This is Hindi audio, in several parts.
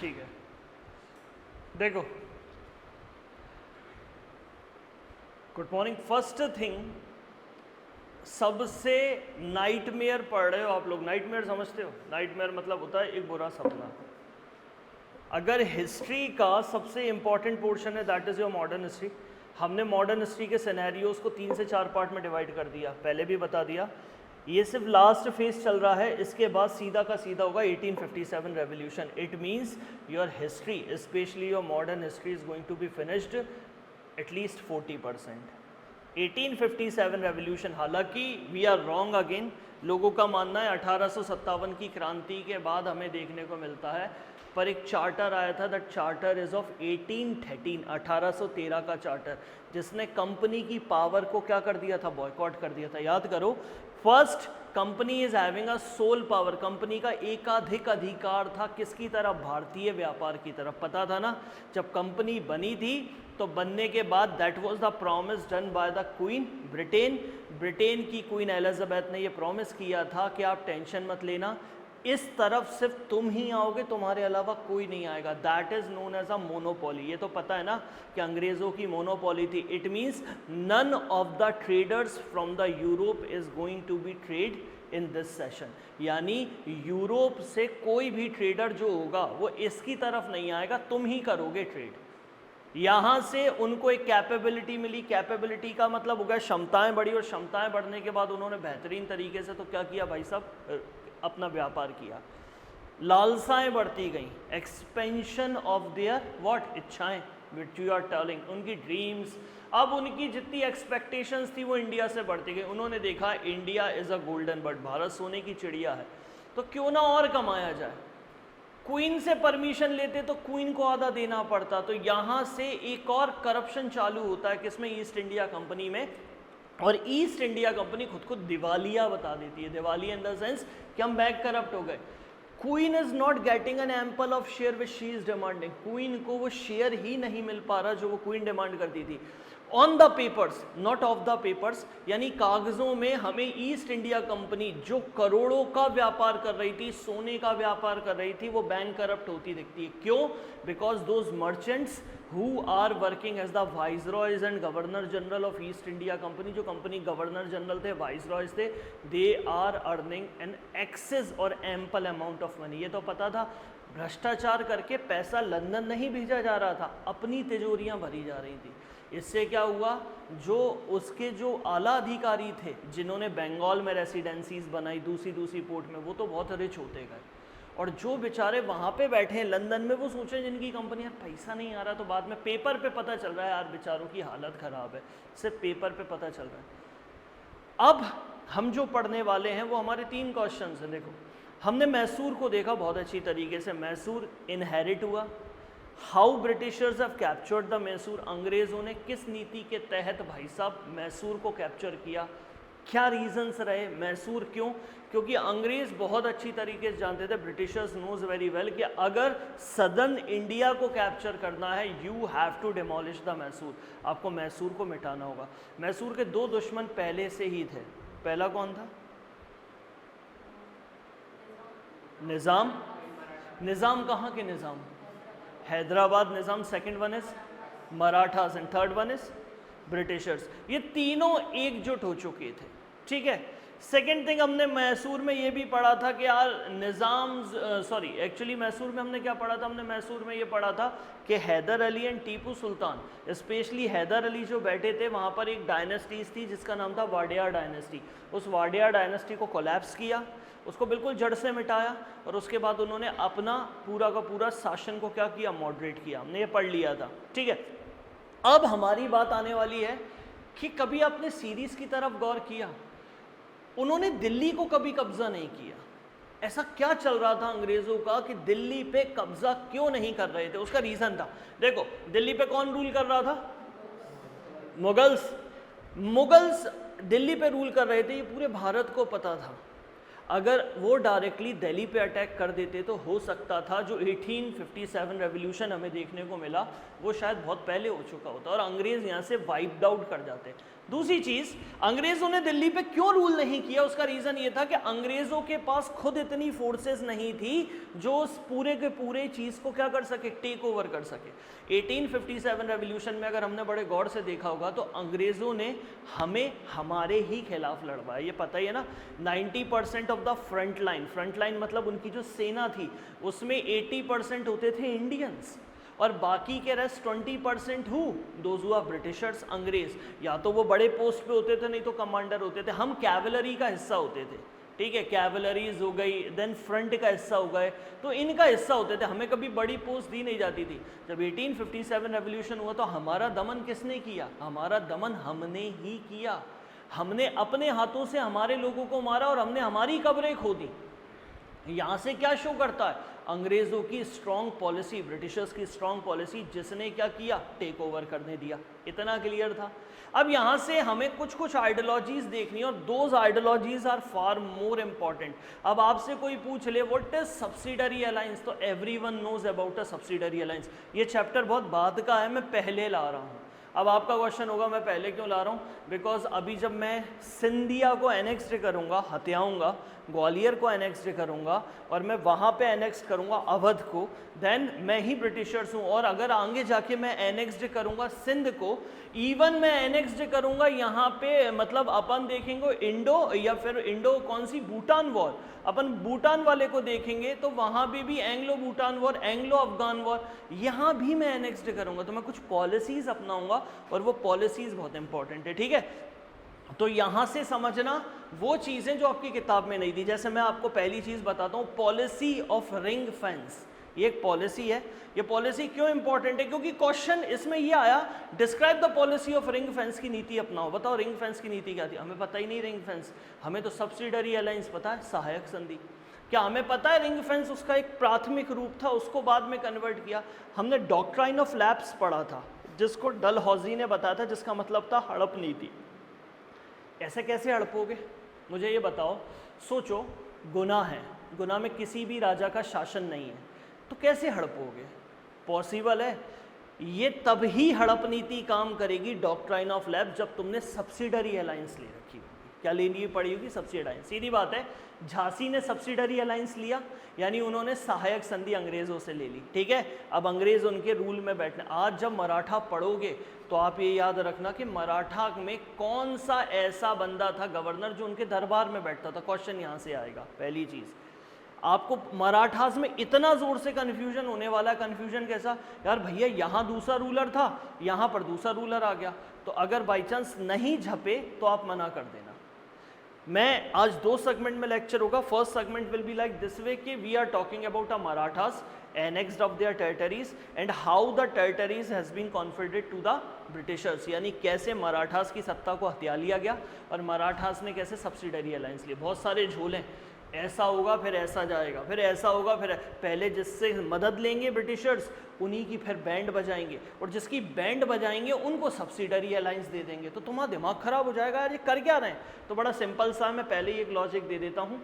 ठीक है, देखो गुड मॉर्निंग। फर्स्ट थिंग, सबसे नाइटमेयर पढ़ रहे हो आप लोग। नाइटमेयर समझते हो? नाइटमेयर मतलब होता है एक बुरा सपना। अगर हिस्ट्री का सबसे इंपॉर्टेंट पोर्शन है that is your modern history. हमने मॉडर्न हिस्ट्री के सिनेरियोज को 3 से 4 पार्ट में डिवाइड कर दिया, पहले भी बता दिया। ये सिर्फ लास्ट फेज चल रहा है, इसके बाद सीधा का सीधा होगा 1857 revolution. It means your history, specially your modern history, is going to be finished at least 40%। 1857 revolution, हालांकि वी आर रॉन्ग अगेन। लोगों का मानना है 1857 की क्रांति के बाद हमें देखने को मिलता है, पर एक चार्टर आया था, दैट चार्टर इज ऑफ 1813, 1813 का चार्टर, जिसने कंपनी की पावर को क्या कर दिया था, बॉयकॉट कर दिया था। याद करो, first company is having a sole power, company का एकाधिक अधिकार था किसकी तरफ, भारतीय व्यापार की तरफ। पता था ना, जब कंपनी बनी थी तो बनने के बाद that was the promise done by the queen Britain की क्वीन एलिजाबेथ ने ये प्रॉमिस किया था कि आप टेंशन मत लेना, इस तरफ सिर्फ तुम ही आओगे, तुम्हारे अलावा कोई नहीं आएगा। That is known as a monopoly. ये तो पता है ना कि अंग्रेजों की मोनोपोली थी। It means none of the traders from the Europe is going to be trade in this session, यानी यूरोप से कोई भी ट्रेडर जो होगा वो इसकी तरफ नहीं आएगा, तुम ही करोगे ट्रेड। यहाँ से उनको एक कैपेबिलिटी मिली, कैपेबिलिटी का मतलब हो गया क्षमताएं बढ़ी, और क्षमताएं बढ़ने के बाद उन्होंने बेहतरीन तरीके से तो क्या किया भाई साहब, अपना व्यापार किया। लालसाएं बढ़ती गई, एक्सपेंशन ऑफ देयर व्हाट, इच्छाएं, विच यू आर टेलिंग, उनकी ड्रीम्स। अब उनकी जितनी एक्सपेक्टेशंस थी वो इंडिया से बढ़ती गई। उन्होंने देखा India is a golden bird, Bharat सोने की चिड़िया है, तो क्यों ना और कमाया जाए। क्वीन से परमिशन लेते तो क्वीन को आधा देना पड़ता, तो यहाँ से एक और करप्शन चालू होता है, किसमें, ईस्ट इंडिया कंपनी में। और ईस्ट इंडिया कंपनी खुद को दिवालिया बता देती है। दिवालिया इन द सेंस कि हम बैंक करप्ट हो गए। Queen is not getting an ample of share which she is demanding, queen को वो शेयर ही नहीं मिल पा रहा जो वो क्वीन डिमांड करती थी। On the papers not of the papers, यानी कागजों में हमें ईस्ट इंडिया कंपनी जो करोड़ों का व्यापार कर रही थी, सोने का व्यापार कर रही थी, वो बैंक करप्ट होती दिखती है। क्यों? Because those merchants who are working as the viceroys and governor general of East India Company, जो कंपनी गवर्नर जनरल थे, वाइसरॉयज थे, they are earning an excess और ample amount of money। ये तो पता था, भ्रष्टाचार करके पैसा लंदन नहीं भेजा जा रहा था, अपनी तिजोरियां भरी जा रही थी। इससे क्या हुआ, जो उसके जो आला अधिकारी थे जिन्होंने बंगाल में रेसिडेंसीज बनाई दूसरी पोर्ट में, वो तो बहुत रिच होते गए, और जो बेचारे वहाँ पे बैठे हैं लंदन में, वो सोचे जिनकी कंपनी यार पैसा नहीं आ रहा, तो बाद में पेपर पे पता चल रहा है यार बेचारों की हालत ख़राब है, सिर्फ पेपर पे पता चल रहा है। अब हम जो पढ़ने वाले हैं वो हमारे 3 क्वेश्चंस हैं। देखो, हमने मैसूर को देखा बहुत अच्छी तरीके से, मैसूर इनहेरिट हुआ। How Britishers have captured the Mysore, अंग्रेज़ों ने किस नीति के तहत भाई साहब मैसूर को कैप्चर किया, क्या रीजंस रहे, मैसूर क्यों? क्योंकि अंग्रेज बहुत अच्छी तरीके से जानते थे, ब्रिटिशर्स नोज वेरी वेल, कि अगर सदर्न इंडिया को कैप्चर करना है you have to demolish the Mysore, आपको मैसूर को मिटाना होगा। मैसूर के 2 दुश्मन पहले से ही थे। पहला कौन था? निज़ाम। निज़ाम कहाँ के निज़ाम? हैदराबाद निज़ाम। Second one is Marathas and third one is Britishers. ये तीनों एकजुट हो चुके थे, ठीक है। सेकेंड थिंग, हमने मैसूर में ये भी पढ़ा था कि यार एक्चुअली मैसूर में हमने क्या पढ़ा था, हमने मैसूर में ये पढ़ा था कि हैदर अली एंड टीपू सुल्तान, स्पेशली हैदर अली जो बैठे थे, वहाँ पर एक डायनेस्टीज थी जिसका नाम था वाडियार डायनेस्टी। उस वाडियार डायनेस्टी को कोलैप्स किया, उसको बिल्कुल जड़ से मिटाया, और उसके बाद उन्होंने अपना पूरा का पूरा शासन को क्या किया, मॉडरेट किया। हमने ये पढ़ लिया था, ठीक है। अब हमारी बात आने वाली है कि कभी आपने सीरीज की तरफ गौर किया, उन्होंने दिल्ली को कभी कब्जा नहीं किया। ऐसा क्या चल रहा था अंग्रेजों का कि दिल्ली पे कब्जा क्यों नहीं कर रहे थे? उसका रीजन था, देखो दिल्ली पे कौन रूल कर रहा था? मुगल्स। मुगल्स दिल्ली पे रूल कर रहे थे, ये पूरे भारत को पता था। अगर वो डायरेक्टली दिल्ली पे अटैक कर देते तो हो सकता था जो 1857 रेवोल्यूशन हमें देखने को मिला वो शायद बहुत पहले हो चुका होता और अंग्रेज़ यहाँ से वाइप्ड आउट कर जाते। दूसरी चीज़, अंग्रेज़ों ने दिल्ली पे क्यों रूल नहीं किया, उसका रीज़न ये था कि अंग्रेज़ों के पास खुद इतनी फोर्सेस नहीं थी जो उस पूरे के पूरे चीज़ को क्या कर सके, टेक ओवर कर सके। 1857 रेवोल्यूशन में अगर हमने बड़े गौर से देखा होगा तो अंग्रेज़ों ने हमें हमारे ही खिलाफ लड़वाया, ये पता ही है ना। 90% ऑफ द फ्रंट लाइन मतलब उनकी जो सेना थी उसमें 80% होते थे इंडियंस और बाकी के rest 20% who those who are Britishers, अंग्रेज। या तो वो बड़े पोस्ट पे होते थे नहीं तो कमांडर होते थे। हम कैवलरी का हिस्सा होते थे, ठीक है, कैवलरीज हो गई, देन फ्रंट का हिस्सा हो गए, तो इनका हिस्सा होते थे। हमें कभी बड़ी पोस्ट दी नहीं जाती थी। जब 1857 रेवोल्यूशन हुआ तो हमारा दमन किसने किया? हमारा दमन हमने ही किया। हमने अपने हाथों से हमारे लोगों को मारा और हमने हमारी कब्रें खोदी। यहाँ से क्या शो करता है? अंग्रेज़ों की स्ट्रॉन्ग पॉलिसी, ब्रिटिशर्स की स्ट्रॉन्ग पॉलिसी, जिसने क्या किया? टेक ओवर करने दिया। इतना क्लियर था। अब यहाँ से हमें कुछ कुछ आइडियोलॉजीज देखनी और those ideologies are far more important. अब आपसे कोई पूछ ले व्हाट इज सब्सिडरी अलायंस, तो everyone knows about a subsidiary alliance. ये चैप्टर बहुत बाद का है, मैं पहले ला रहा हूँ। अब आपका क्वेश्चन होगा मैं पहले क्यों ला रहा हूँ? बिकॉज अभी जब मैं सिंधिया को एनेक्स्ड करूँगा, हत्याऊँगा, ग्वालियर को एनेक्स्ड करूँगा और मैं वहाँ पे एनेक्स्ड करूँगा अवध को, देन मैं ही ब्रिटिशर्स हूँ। और अगर आगे जाके मैं एनेक्स्ड करूँगा सिंध को, इवन मैं एनेक्स्ड करूँगा यहाँ पे, मतलब अपन देखेंगे इंडो या फिर इंडो कौन सी, भूटान वॉर, अपन भूटान वाले को देखेंगे तो वहाँ भी Anglo Bhutan war, Anglo Afghan war, यहाँ भी मैं एनेक्स्ड करूँगा। तो मैं कुछ पॉलिसीज अपनाऊंगा और वो पॉलिसीज बहुत इंपॉर्टेंट है, ठीक है। तो यहाँ से समझना वो चीज़ें जो आपकी किताब में नहीं थी। जैसे मैं आपको पहली चीज़ बताता हूँ, पॉलिसी ऑफ रिंग फेंस। ये एक पॉलिसी है। ये पॉलिसी क्यों इंपॉर्टेंट है? क्योंकि क्वेश्चन इसमें ये आया, describe the policy of ring fence की नीति अपनाओ। बताओ रिंग फेंस की नीति क्या थी? हमें पता ही नहीं रिंग फेंस। हमें तो सब्सिडरी अलायंस पता है, सहायक संधि। क्या हमें पता है रिंग फेंस उसका एक प्राथमिक रूप था, उसको बाद में कन्वर्ट किया। हमने डॉक्ट्राइन ऑफ लैप्स पढ़ा था, जिसको डलहौजी ने बताया था, जिसका मतलब था हड़प नीति। ऐसे कैसे हड़पोगे? मुझे ये बताओ। सोचो, गुनाह है, गुनाह में किसी भी राजा का शासन नहीं है, तो कैसे हड़पोगे? पॉसिबल है? ये तब ही हड़प नीति काम करेगी, डॉक्ट्राइन ऑफ लैप्स, जब तुमने सब्सिडरी अलायंस ले रखी होगी। क्या लेनी पड़ी होगी? Subsidiary alliance. सीधी बात है, झांसी ने सब्सिडरी अलायंस लिया, यानी उन्होंने सहायक संधि अंग्रेजों से ले ली, ठीक है। अब अंग्रेज उनके रूल में बैठने। आज जब मराठा पढ़ोगे तो आप ये याद रखना कि मराठा में कौन सा ऐसा बंदा था गवर्नर जो उनके दरबार में बैठता था। क्वेश्चन यहाँ से आएगा। पहली चीज़, आपको मराठास में इतना जोर से कन्फ्यूजन होने वाला है। कन्फ्यूजन कैसा? यार भैया यहाँ दूसरा रूलर था, यहाँ पर दूसरा रूलर आ गया। तो अगर बाई चांस नहीं झपे तो आप मना कर देना। मैं आज 2 सेगमेंट में लेक्चर होगा। First segment will be like this way कि we are talking about uh Marathas annexed of their territories and how the territories has been confided to the Britishers, यानी कैसे मराठास की सत्ता को हथिया लिया गया और मराठास ने कैसे सब्सिडरी अलायंस लिए। बहुत सारे झोल हैं, ऐसा होगा फिर ऐसा जाएगा, फिर ऐसा होगा, फिर पहले जिससे मदद लेंगे ब्रिटिशर्स उन्हीं की फिर बैंड बजाएंगे और जिसकी बैंड बजाएंगे उनको सब्सिडरी अलायंस दे देंगे। तो तुम्हारा दिमाग खराब हो जाएगा, यार ये कर क्या रहे हैं। तो बड़ा सिंपल सा, मैं पहले ही एक लॉजिक दे देता हूँ।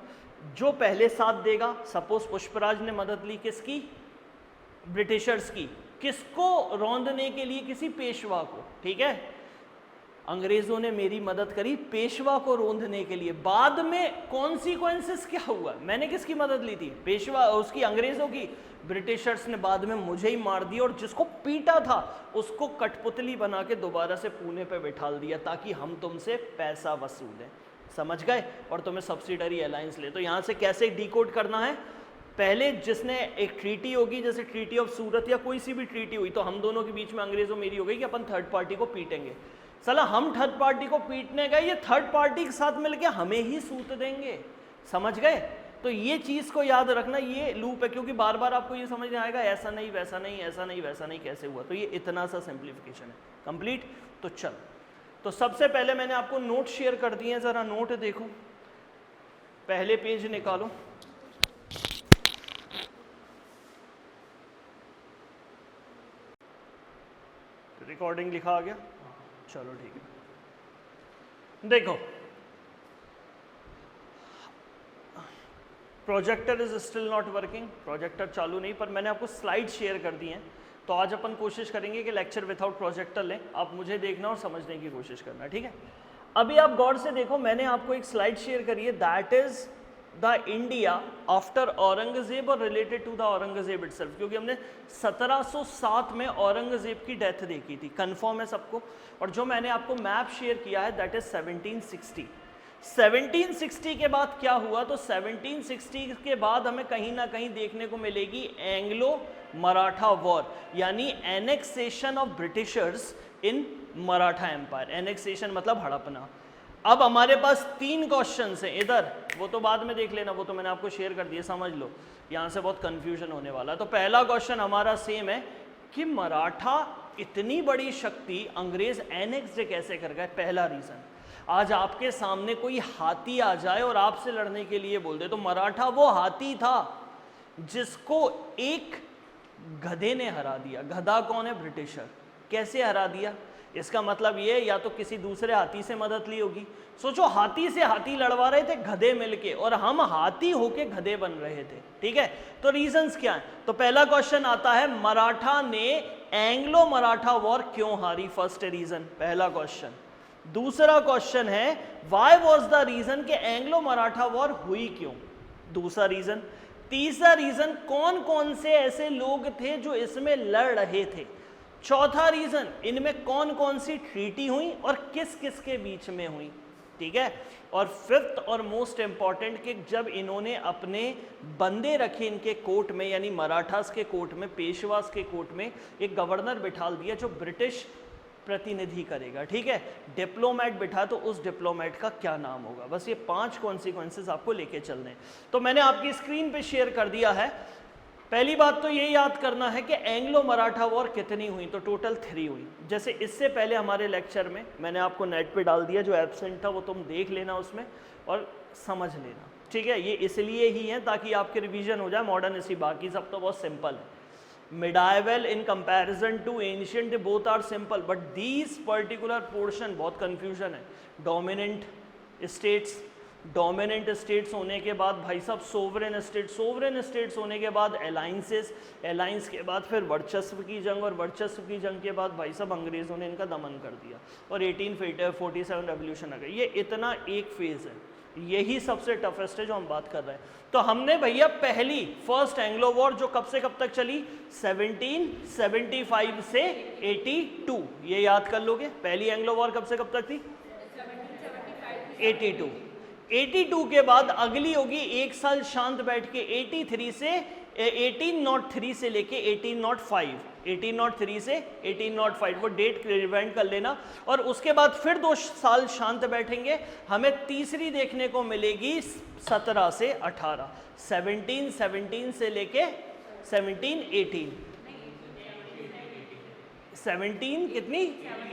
जो पहले साथ देगा, सपोज पुष्पराज ने मदद ली किसकी? ब्रिटिशर्स की। किसको रौंदने के लिए? किसी पेशवा को, ठीक है। अंग्रेजों ने मेरी मदद करी पेशवा को रोंदने के लिए। बाद में कॉन्सिक्वेंसेस क्या हुआ? मैंने किसकी मदद ली थी? पेशवा, उसकी, अंग्रेजों की। ब्रिटिशर्स ने बाद में मुझे ही मार दिया और जिसको पीटा था उसको कठपुतली बना के दोबारा से पुणे पे बिठाल दिया ताकि हम तुमसे पैसा वसूलें। समझ गए? और तुम्हें सब्सिडरी अलायंस ले। तो यहाँ से कैसे डिकोड करना है? पहले जिसने एक ट्रीटी होगी, जैसे ट्रीटी ऑफ सूरत या कोई सी भी ट्रीटी हुई, तो हम दोनों के बीच में अंग्रेजों मेरी हो गई कि अपन थर्ड पार्टी को पीटेंगे। साला हम थर्ड पार्टी को पीटने गए, ये थर्ड पार्टी के साथ मिलके हमें ही सूत देंगे। समझ गए? तो ये चीज़ को याद रखना, ये लूप है, क्योंकि बार बार आपको ये समझ में आएगा ऐसा नहीं वैसा नहीं, ऐसा नहीं वैसा नहीं, कैसे हुआ। तो ये इतना सा सिंप्लीफिकेशन है। कंप्लीट? तो चल, तो सबसे पहले मैंने आपको नोट शेयर कर दिए हैं, ज़रा नोट देखो। पहले पेज निकालो। रिकॉर्डिंग लिखा आ गया? चलो ठीक है। देखो, projector is still not working, projector चालू नहीं, पर मैंने आपको स्लाइड शेयर कर दी हैं। तो आज अपन कोशिश करेंगे कि लेक्चर विदाउट प्रोजेक्टर लें, आप मुझे देखना और समझने की कोशिश करना, ठीक है। अभी आप गौर से देखो, मैंने आपको एक स्लाइड शेयर करी है, that is the India after Aurangzeb और related to the Aurangzeb itself, क्योंकि हमने 1707 में औरंगजेब की डेथ देखी थी, कंफर्म है सबको। और जो मैंने आपको मैप शेयर किया है दैट इज 1760। 1760 के बाद क्या हुआ, तो 1760 के बाद हमें कहीं ना कहीं देखने को मिलेगी एंग्लो मराठा वॉर, यानी annexation of Britishers in Maratha empire. Annexation मतलब हड़पना। अब हमारे पास 3 क्वेश्चंस हैं इधर, वो तो बाद में देख लेना, वो तो मैंने आपको शेयर कर दिया, समझ लो, यहाँ से बहुत कंफ्यूजन होने वाला है। तो पहला क्वेश्चन हमारा सेम है कि मराठा इतनी बड़ी शक्ति अंग्रेज एनेक्स कैसे कर गए। पहला रीजन, आज आपके सामने कोई हाथी आ जाए और आपसे लड़ने के लिए बोल दे, तो मराठा वो हाथी था जिसको एक गधे ने हरा दिया। गधा कौन है? ब्रिटिशर। कैसे हरा दिया? इसका मतलब ये, या तो किसी दूसरे हाथी से मदद ली होगी। सोचो, हाथी से हाथी लड़वा रहे थे गधे मिलके, और हम हाथी होके गधे बन रहे थे, ठीक है। तो रीजंस क्या है? तो पहला क्वेश्चन आता है, मराठा ने एंग्लो मराठा वॉर क्यों हारी? फर्स्ट रीजन, पहला क्वेश्चन। दूसरा क्वेश्चन है, व्हाई वाज द रीजन कि एंग्लो मराठा वॉर हुई क्यों? दूसरा रीजन। तीसरा रीजन, कौन कौन से ऐसे लोग थे जो इसमें लड़ रहे थे? चौथा रीजन, इनमें कौन कौन सी ट्रीटी हुई और किस किस के बीच में हुई, ठीक है। और फिफ्थ और मोस्ट इंपॉर्टेंट, कि जब इन्होंने अपने बंदे रखे इनके कोर्ट में, यानी मराठास के कोर्ट में, पेशवास के कोर्ट में एक गवर्नर बिठाल दिया जो ब्रिटिश प्रतिनिधि करेगा, ठीक है। डिप्लोमेट बिठा, तो उस डिप्लोमेट का क्या नाम होगा? बस ये 5 कॉन्सिक्वेंसेस आपको लेके चलने हैं। तो मैंने आपकी स्क्रीन पे शेयर कर दिया है। पहली बात तो ये याद करना है कि एंग्लो मराठा वॉर कितनी हुई, तो टोटल 3 हुई। जैसे इससे पहले हमारे लेक्चर में मैंने आपको नेट पे डाल दिया, जो एब्सेंट था वो तुम देख लेना उसमें और समझ लेना, ठीक है। ये इसलिए ही है ताकि आपके रिवीजन हो जाए मॉडर्न हिस्ट्री, बाकी सब तो बहुत सिंपल है। Medieval in comparison to ancient both are simple, but these particular portion बहुत कंफ्यूजन है। डोमिनेंट स्टेट्स, डोमिनेंट स्टेट्स होने के बाद भाई साहब सोवरेन स्टेट, सोवरेन स्टेट्स होने के बाद अलाइंसेस, अलाइंस के बाद फिर वर्चस्व की जंग, और वर्चस्व की जंग के बाद भाई साहब अंग्रेज़ों ने इनका दमन कर दिया और 1847 रेवोल्यूशन आ गई। ये इतना एक फेज़ है, यही सबसे टफेस्ट है जो हम बात कर रहे हैं। तो हमने भैया पहली फर्स्ट एंग्लो वॉर जो कब से कब तक चली, 1775 से 82, ये याद कर लोगे। पहली एंग्लो वॉर कब से कब तक थी? 82। 82 के बाद अगली होगी, एक साल शांत बैठ के 83 से 1803 से लेके 1805, 1803 से 1805, वो डेट रिवाइंड कर लेना। और उसके बाद फिर 2 साल शांत बैठेंगे, हमें तीसरी देखने को मिलेगी 17 से 18, 1717 से लेके 1718, 17 कितनी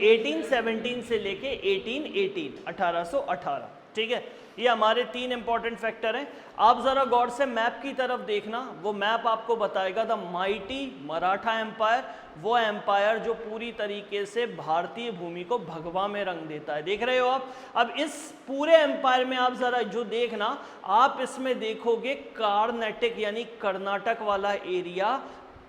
1817 से लेके 1818, 1818, ठीक है। ये हमारे 3 इंपॉर्टेंट फैक्टर हैं। आप जरा गौर से मैप की तरफ देखना, वो मैप आपको बताएगा द माइटी मराठा एम्पायर, वो एम्पायर जो पूरी तरीके से भारतीय भूमि को भगवा में रंग देता है, देख रहे हो आप। अब इस पूरे एम्पायर में आप जरा जो देखना, आप इसमें देखोगे कार्नेटिक यानी कर्नाटक वाला एरिया,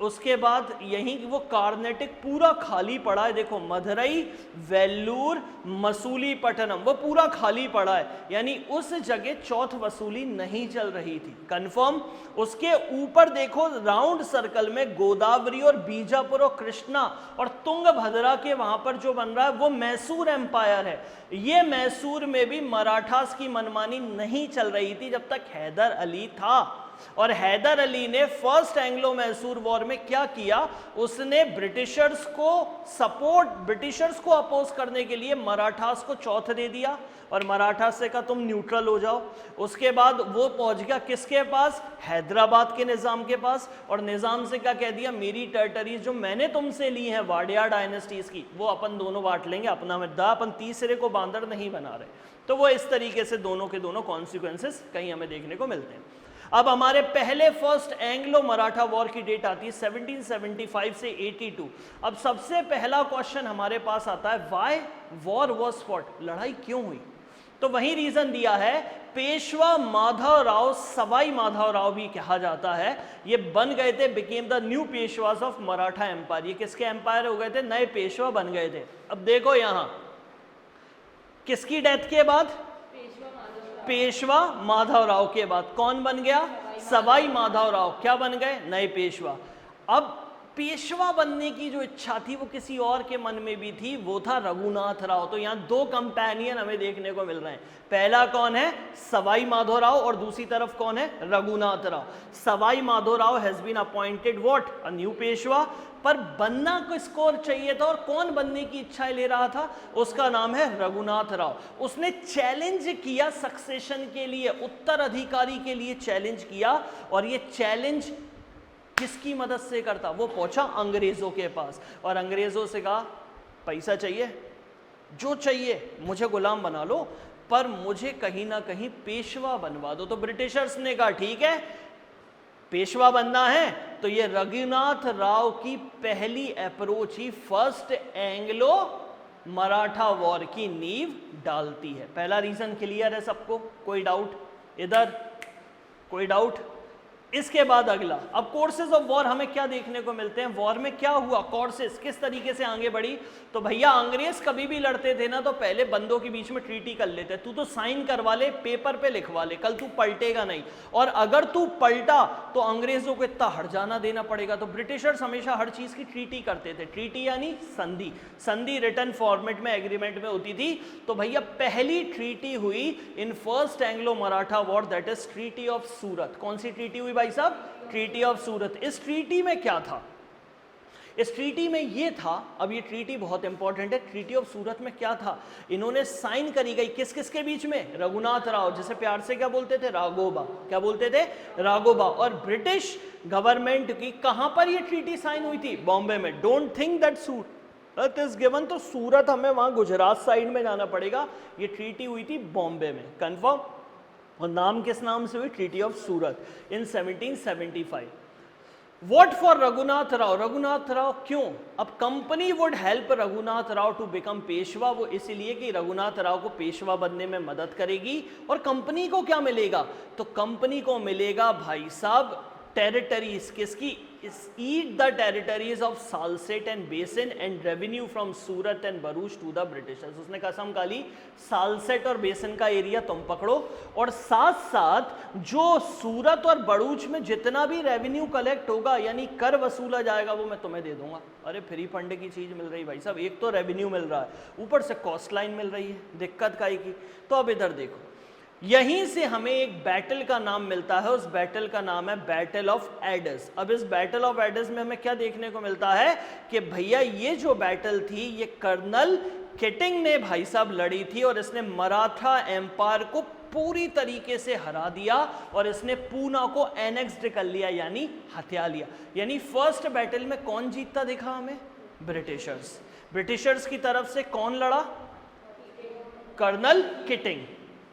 उसके बाद यहीं वो कार्नेटिक पूरा खाली पड़ा है। देखो मदुरई, वेल्लूर, मसूलीपट्टनम, वो पूरा खाली पड़ा है, यानी उस जगह चौथ वसूली नहीं चल रही थी, कंफर्म। उसके ऊपर देखो राउंड सर्कल में गोदावरी और बीजापुर और कृष्णा और तुंगभद्रा के वहां पर जो बन रहा है वो मैसूर एम्पायर है। ये मैसूर में भी मराठास की मनमानी नहीं चल रही थी जब तक हैदर अली था। और हैदर अली ने फर्स्ट एंग्लो मैसूर वॉर में क्या किया, उसने ब्रिटिशर्स को सपोर्ट, ब्रिटिशर्स को अपोज करने के लिए मराठास को चौथ दे दिया और मराठास से कहा तुम न्यूट्रल हो जाओ। उसके बाद वो पहुंच गया किसके पास, हैदराबाद के निजाम के पास, और निजाम से क्या कह दिया, मेरी टेरिटरीज जो मैंने तुमसे ली हैं वाडिया डायनेस्टीज की, वो अपन दोनों बांट लेंगे अपना में, अपन तीसरे को बांदर नहीं बना रहे। तो वो इस तरीके से दोनों के दोनों कॉन्सिक्वेंसेस कहीं हमें देखने को मिलते हैं। अब हमारे पहले फर्स्ट एंग्लो मराठा वॉर की डेट आती है 1775 से 82। अब सबसे पहला क्वेश्चन हमारे पास आता है, व्हाई वॉर वाज फॉट, लड़ाई क्यों हुई। तो वही रीजन दिया है, पेशवा माधवराव, सवाई माधवराव भी कहा जाता है, ये बन गए थे, became the new Peshwas of Maratha empire. ये किसके एम्पायर हो गए थे? नए पेशवा बन गए थे। अब देखो यहां किसकी डेथ के बाद? पेशवा माधवराव के बाद कौन बन गया? सवाई माधवराव। क्या बन गए? नए पेशवा। अब पेशवा बनने की जो इच्छा थी वो किसी और के मन में भी थी, वो था रघुनाथ राव। तो यहाँ दो कंपेनियन हमें देखने को मिल रहे हैं। पहला कौन है? सवाई माधवराव, और दूसरी तरफ कौन है? Raghunath Rao. Sawai Madhavrao has been appointed what? A new Peshwa. पर बनना किसको चाहिए था और कौन बनने की इच्छा ले रहा था? उसका नाम है रघुनाथ राव। उसने चैलेंज किया सक्सेशन के लिए, उत्तराधिकारी के लिए चैलेंज किया, और ये चैलेंज किसकी मदद से करता? वो पहुंचा अंग्रेजों के पास और अंग्रेजों से कहा पैसा चाहिए, जो चाहिए मुझे गुलाम बना लो, पर मुझे कहीं ना कहीं पेशवा बनवा दो। तो ब्रिटिशर्स ने कहा ठीक है, पेशवा बनना है तो ये रघुनाथ राव की पहली अप्रोच ही फर्स्ट एंग्लो मराठा वॉर की नींव डालती है। पहला रीजन क्लियर है सबको? कोई डाउट? इधर कोई डाउट? इसके बाद अगला, अब कोर्सेज ऑफ वॉर हमें क्या देखने को मिलते हैं? वॉर में क्या हुआ, कोर्सेज किस तरीके से आगे बढ़ी? तो भैया अंग्रेज कभी भी लड़ते थे ना, तो पहले बंदों के बीच में ट्रीटी कर लेते। तू तो साइन करवा ले, पेपर पे लिखवा ले, कल तू पलटेगा नहीं, और अगर तू पलटा तो अंग्रेजों को इतना हर्जाना देना पड़ेगा। तो ब्रिटिशर्स हमेशा हर चीज की ट्रीटी करते थे। ट्रीटी यानी संधि। संधि रिटर्न फॉर्मेट में, एग्रीमेंट में होती थी। तो भैया पहली ट्रीटी हुई in first Anglo Maratha war, that is treaty of Surat. कौन सी ट्रीटी हुई भाई साहब? Treaty of Surat. इस ट्रीटी में क्या था? इस ट्रीटी में ये था, अब ये ट्रीटी बहुत इंपॉर्टेंट है। ट्रीटी ऑफ सूरत में क्या था? इन्होंने साइन करी गई किस किस के बीच में? रघुनाथ राव, जिसे प्यार से क्या बोलते थे? राघोबा। क्या बोलते थे? राघोबा। और ब्रिटिश गवर्नमेंट की। कहां पर ये ट्रीटी साइन हुई थी? बॉम्बे में। Don't think that Surat is given, तो सूरत हमें वहां गुजरात साइड में जाना पड़ेगा। ये ट्रीटी हुई थी बॉम्बे में, कंफर्म। और नाम किस नाम से हुई? Treaty of Surat in 1775। What for Raghunath Rao? Raghunath Rao क्यों? अब company would help Raghunath Rao to become Peshwa, वो इसलिए कि रघुनाथ राव को पेशवा बनने में मदद करेगी। और कंपनी को क्या मिलेगा? तो कंपनी को मिलेगा भाई साहब टेरिटरीज। किसकी? It the territories of Salsette and Bassein and revenue from Surat and Bharuch to the Britishers. उसने कसम खा ली, सालसेट और बेसिन का एरिया तुम पकड़ो, और साथ साथ जो सूरत और भरूच में जितना भी रेवेन्यू कलेक्ट होगा, यानी कर वसूला जाएगा, वो मैं तुम्हें दे दूंगा। अरे फ्री फंड की चीज मिल रही भाई साहब, एक तो रेवेन्यू मिल रहा है, ऊपर से कॉस्ट लाइन मिल रही है, दिक्कत काहे की? तो अब इधर देखो, यहीं से हमें एक बैटल का नाम मिलता है। उस बैटल का नाम है बैटल ऑफ एडस। अब इस बैटल ऑफ एडस में हमें क्या देखने को मिलता है कि भैया ये जो बैटल थी, ये कर्नल किटिंग ने भाई साहब लड़ी थी, और इसने मराठा एम्पायर को पूरी तरीके से हरा दिया, और इसने पूना को एनेक्स्ड कर लिया, यानी हत्या लिया। यानी फर्स्ट बैटल में कौन जीतता दिखा हमें? ब्रिटिशर्स। ब्रिटिशर्स की तरफ से कौन लड़ा? Colonel Keating.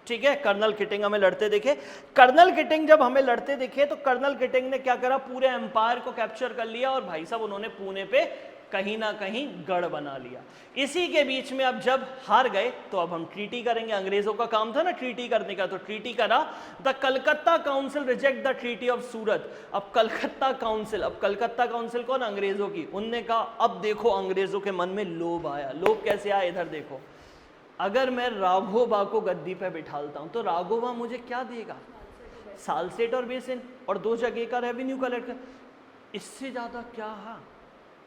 ठीक है, कर्नल किटिंग हमें लड़ते देखे। कर्नल किटिंग जब हमें लड़ते देखे तो कर्नल किटिंग ने क्या करा? पूरे एम्पायर को कैप्चर कर लिया, और भाई साहब उन्होंने पुणे पे कहीं ना कहीं गढ़ बना लिया। इसी के बीच में अब जब हार गए तो अब हम ट्रीटी करेंगे। अंग्रेजों का काम था ना ट्रीटी करने का, तो ट्रीटी करा। The Calcutta council reject the treaty of Surat. अब कलकत्ता काउंसिल, अब कलकत्ता काउंसिल कौन? अंग्रेजों की। उनने कहा अब देखो अंग्रेजों के मन में लोभ आया। लोभ कैसे आया? इधर देखो, अगर मैं राघोबा को गद्दी पे बिठालता हूं तो राघोबा मुझे क्या देगा? सालसेट और बेसिन, और 2 जगह का रेवेन्यू कलेक्ट कर। इससे ज्यादा क्या? हाँ,